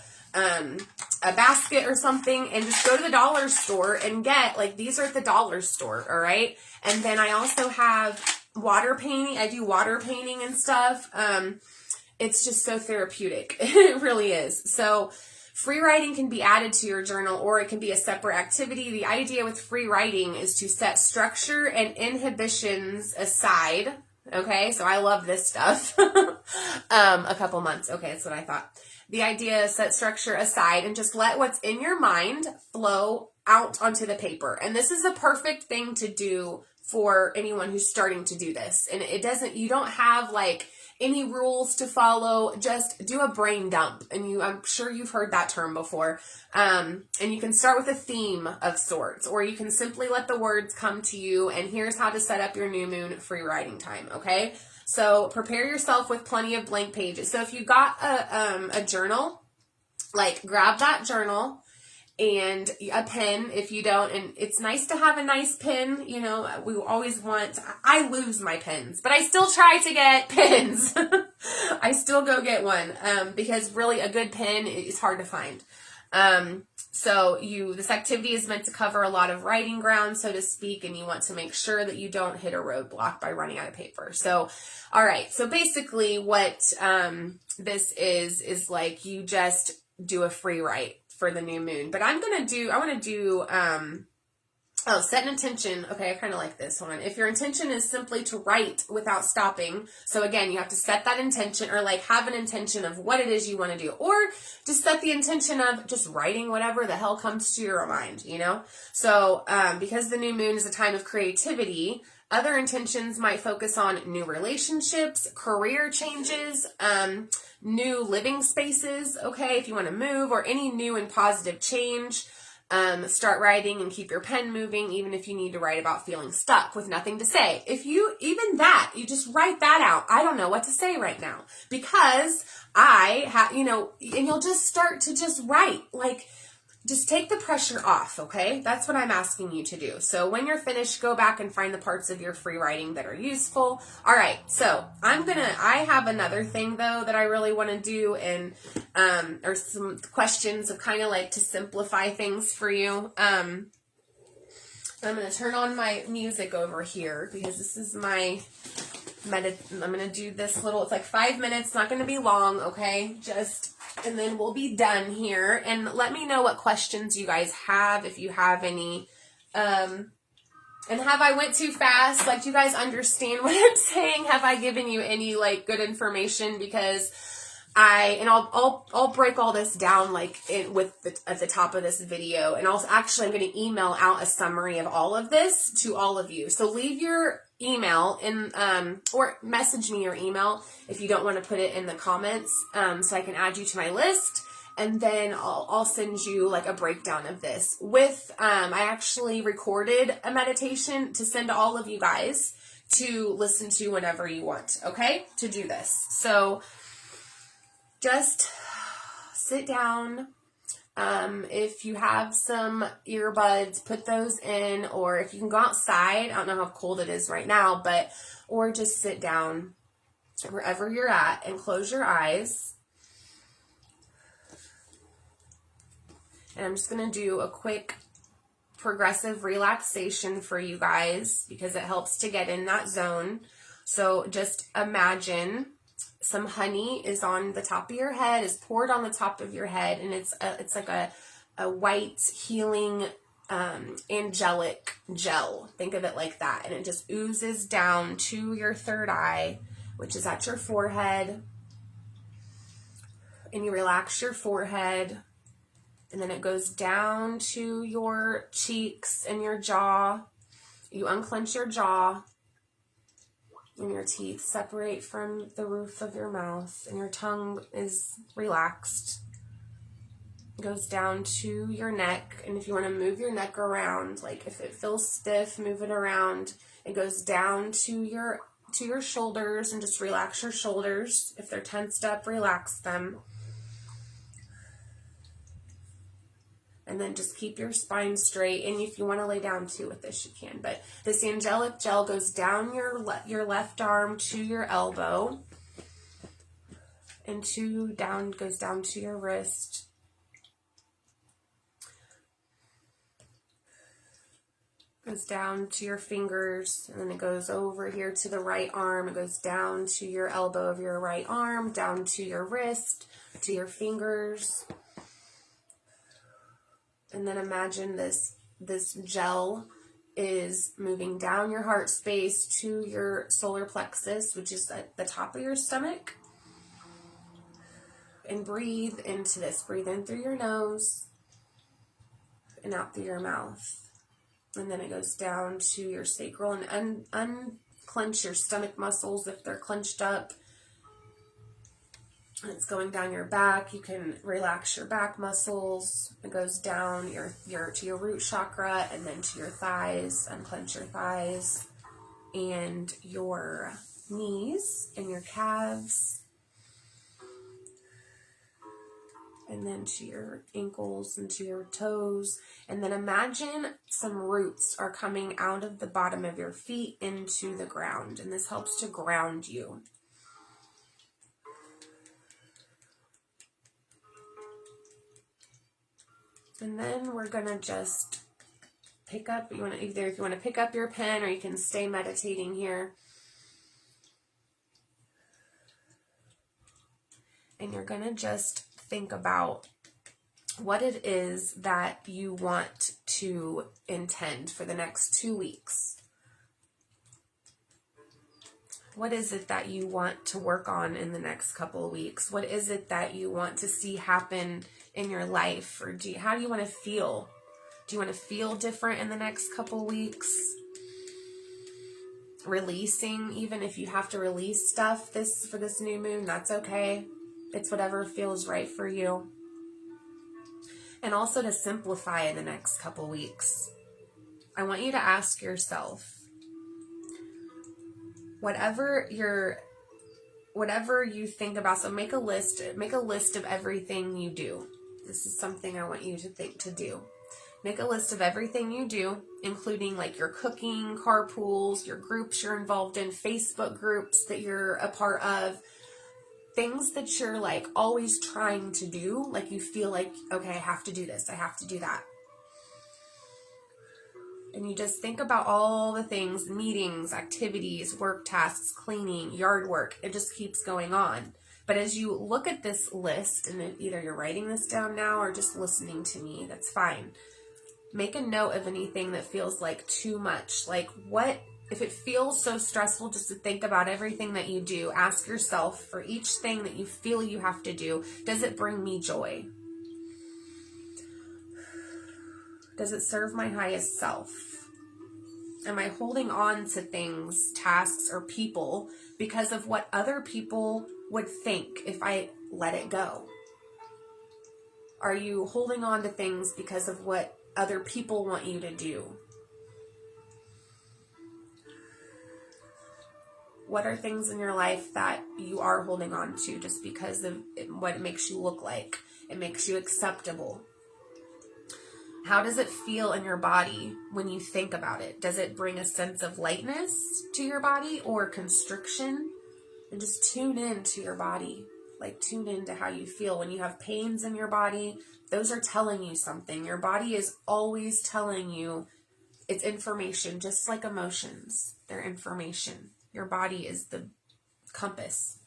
basket or something, and just go to the dollar store and get, like, these are at the dollar store, all right? And then I also have water painting. I do water painting and stuff. It's just so therapeutic. It really is. So free writing can be added to your journal, or it can be a separate activity. The idea with free writing is to set structure and inhibitions aside. Okay, so I love this stuff. A couple months. Okay, that's what I thought. The idea is set structure aside and just let what's in your mind flow out onto the paper. And this is a perfect thing to do for anyone who's starting to do this. And you don't have like any rules to follow. Just do a brain dump. And I'm sure you've heard that term before. And you can start with a theme of sorts, or you can simply let the words come to you. And here's how to set up your new moon free writing time. Okay. So prepare yourself with plenty of blank pages. So if you got a journal, like, grab that journal and a pen if you don't. And it's nice to have a nice pen. We always I lose my pens, but I still try to get pens. I still go get one because really a good pen is hard to find. So this activity is meant to cover a lot of writing ground, so to speak, and you want to make sure that you don't hit a roadblock by running out of paper. So, all right. So basically what this is like, you just do a free write for the new moon. But I want to do set an intention. Okay, I kind of like this one. If your intention is simply to write without stopping, so again, you have to set that intention, or like have an intention of what it is you want to do, or just set the intention of just writing whatever the hell comes to your mind, So because the new moon is a time of creativity, other intentions might focus on new relationships, career changes, new living spaces, okay, if you want to move, or any new and positive change. Start writing and keep your pen moving, even if you need to write about feeling stuck with nothing to say. You just write that out. I don't know what to say right now, because and you'll just start to just write, like, just take the pressure off, okay? That's what I'm asking you to do. So when you're finished, go back and find the parts of your free writing that are useful. All right, so I have another thing, though, that I really want to do, and or some questions of kind of like to simplify things for you. I'm going to turn on my music over here, because this is my I'm going to do this little, it's like 5 minutes, not going to be long, okay? And then we'll be done here. And let me know what questions you guys have, if you have any. And have I went too fast? Like, do you guys understand what I'm saying? Have I given you any, like, good information? Because I'll break all this down, like, at the top of this video. And I'm going to email out a summary of all of this to all of you. So leave your email or message me your email if you don't want to put it in the comments, so I can add you to my list. And then I'll send you like a breakdown of this with, I actually recorded a meditation to send to all of you guys to listen to whenever you want, okay, to do this. So just sit down. If you have some earbuds, put those in, or if you can go outside, I don't know how cold it is right now, or just sit down wherever you're at and close your eyes. And I'm just going to do a quick progressive relaxation for you guys, because it helps to get in that zone. So just imagine some honey is on the top of your head, is poured on the top of your head, and it's like a white healing angelic gel. Think of it like that. And it just oozes down to your third eye, which is at your forehead. And you relax your forehead. And then it goes down to your cheeks and your jaw. You unclench your jaw, and your teeth separate from the roof of your mouth, and your tongue is relaxed. It goes down to your neck, and if you want to move your neck around, like if it feels stiff, move it around. It goes down to your shoulders, and just relax your shoulders. If they're tensed up, relax them. And then just keep your spine straight. And if you want to lay down too with this, you can. But this angelic gel goes down your left arm to your elbow, and goes down to your wrist. Goes down to your fingers, and then it goes over here to the right arm. It goes down to your elbow of your right arm, down to your wrist, to your fingers. And then imagine this gel is moving down your heart space to your solar plexus, which is at the top of your stomach. And breathe into this. Breathe in through your nose and out through your mouth. And then it goes down to your sacral, and unclench your stomach muscles if they're clenched up. It's going down your back. You can relax your back muscles. It goes down to your root chakra, and then to your thighs. Unclench your thighs and your knees and your calves, and then to your ankles and to your toes. And then imagine some roots are coming out of the bottom of your feet into the ground, and this helps to ground you. And then we're gonna just pick up, if you want to pick up your pen, or you can stay meditating here. And you're gonna just think about what it is that you want to intend for the next 2 weeks. What is it that you want to work on in the next couple of weeks? What is it that you want to see happen in your life? Or how do you want to feel? Do you want to feel different in the next couple of weeks? Releasing, even if you have to release stuff for this new moon, that's okay. It's whatever feels right for you. And also to simplify in the next couple weeks. I want you to ask yourself, whatever you think about, so make a list of everything you do. This is something I want you to do. Make a list of everything you do, including like your cooking, carpools, your groups you're involved in, Facebook groups that you're a part of, things that you're like always trying to do, like you feel like, okay, I have to do this, I have to do that. And you just think about all the things, meetings, activities, work tasks, cleaning, yard work. It just keeps going on. But as you look at this list, and either you're writing this down now or just listening to me, that's fine. Make a note of anything that feels like too much. Like what, if it feels so stressful just to think about everything that you do, ask yourself for each thing that you feel you have to do, does it bring me joy? Does it serve my highest self? Am I holding on to things, tasks, or people because of what other people would think if I let it go? Are you holding on to things because of what other people want you to do? What are things in your life that you are holding on to just because of what it makes you look like? It makes you acceptable. How does it feel in your body when you think about it? Does it bring a sense of lightness to your body or constriction? And just tune in to your body. Like tune into how you feel. When you have pains in your body, those are telling you something. Your body is always telling you it's information, just like emotions. They're information. Your body is the compass.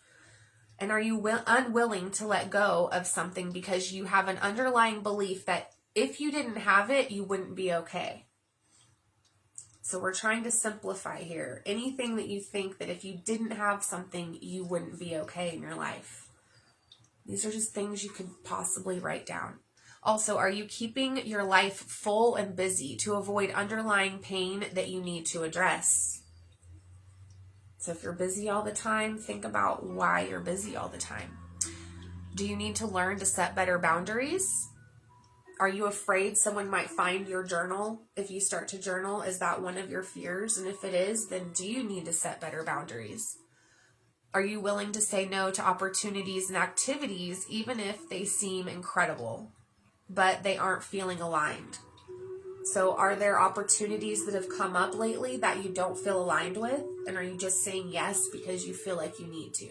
And are you unwilling to let go of something because you have an underlying belief that if you didn't have it, you wouldn't be okay? So we're trying to simplify here. Anything that you think that if you didn't have something, you wouldn't be okay in your life. These are just things you could possibly write down. Also, are you keeping your life full and busy to avoid underlying pain that you need to address? So if you're busy all the time, think about why you're busy all the time. Do you need to learn to set better boundaries? Are you afraid someone might find your journal if you start to journal? Is that one of your fears? And if it is, then do you need to set better boundaries? Are you willing to say no to opportunities and activities even if they seem incredible, but they aren't feeling aligned? So are there opportunities that have come up lately that you don't feel aligned with? And are you just saying yes because you feel like you need to?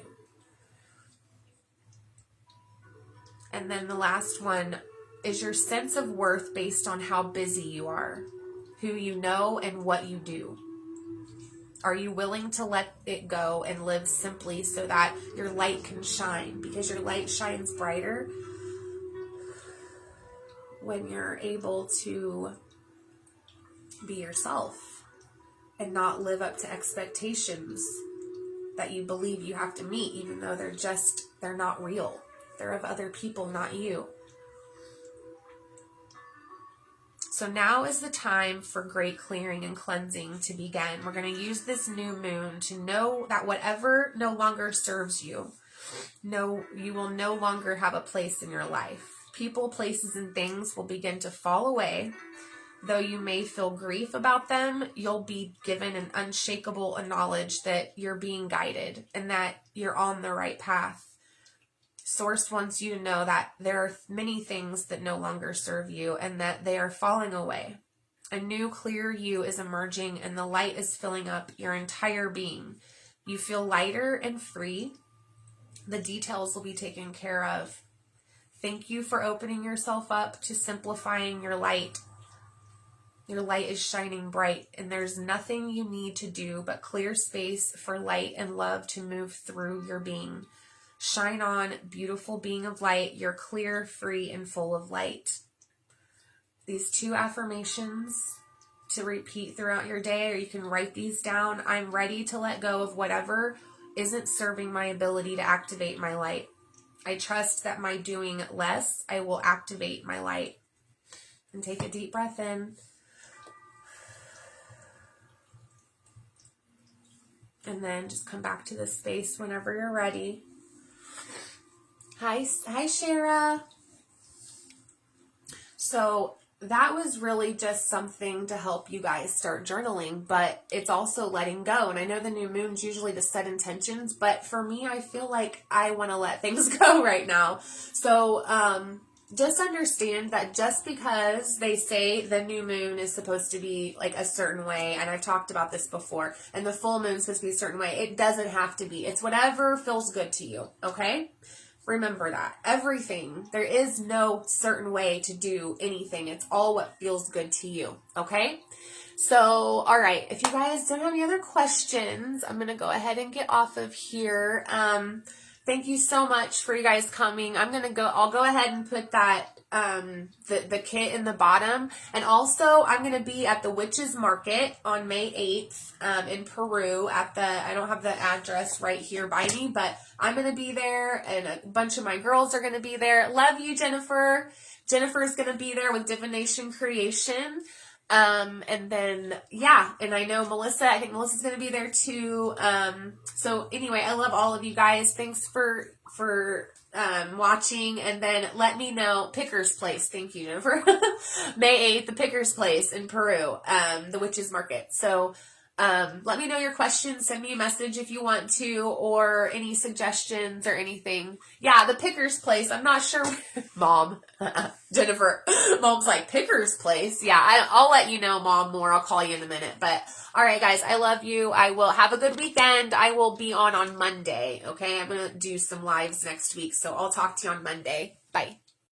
And then the last one, is your sense of worth based on how busy you are, who you know, and what you do? Are you willing to let it go and live simply so that your light can shine? Because your light shines brighter when you're able to be yourself and not live up to expectations that you believe you have to meet, even though they're not real. They're of other people, not you. So now is the time for great clearing and cleansing to begin. We're going to use this new moon to know that whatever no longer serves you, you will no longer have a place in your life. People, places, and things will begin to fall away. Though you may feel grief about them, you'll be given an unshakable knowledge that you're being guided and that you're on the right path. Source wants you to know that there are many things that no longer serve you and that they are falling away. A new, clear you is emerging and the light is filling up your entire being. You feel lighter and free. The details will be taken care of. Thank you for opening yourself up to simplifying your light. Your light is shining bright and there's nothing you need to do but clear space for light and love to move through your being. Shine on, beautiful being of light. You're clear, free, and full of light. These 2 affirmations to repeat throughout your day, or you can write these down. I'm ready to let go of whatever isn't serving my ability to activate my light. I trust that by doing less, I will activate my light. And take a deep breath in. And then just come back to this space whenever you're ready. Hi, Shara. So that was really just something to help you guys start journaling, but it's also letting go. And I know the new moon's usually to set intentions, but for me, I feel like I want to let things go right now. So, just understand that just because they say the new moon is supposed to be like a certain way, and I've talked about this before, and the full moon is supposed to be a certain way, it doesn't have to be. It's whatever feels good to you, okay? Remember that. Everything, there is no certain way to do anything. It's all what feels good to you, okay? So, all right, if you guys don't have any other questions, I'm going to go ahead and get off of here. Thank you so much for you guys coming. I'll go ahead and put that, the kit in the bottom. And also, I'm going to be at the Witches Market on May 8th, in Peru I don't have the address right here by me, but I'm going to be there and a bunch of my girls are going to be there. Love you, Jennifer. Jennifer's going to be there with Divination Creation. And then, yeah, and I know I think Melissa's going to be there too. So anyway, I love all of you guys. Thanks for watching. And then let me know, Picker's Place. Thank you, Jennifer. May 8th, the Picker's Place in Peru, the Witches Market. So, let me know your questions. Send me a message if you want to, or any suggestions or anything. Yeah, the Picker's Place. I'm not sure. Mom. Jennifer. Mom's like, Picker's Place? Yeah, I'll let you know, Mom, more. I'll call you in a minute. But, all right, guys, I love you. I will have a good weekend. I will be on Monday, okay? I'm going to do some lives next week, so I'll talk to you on Monday. Bye.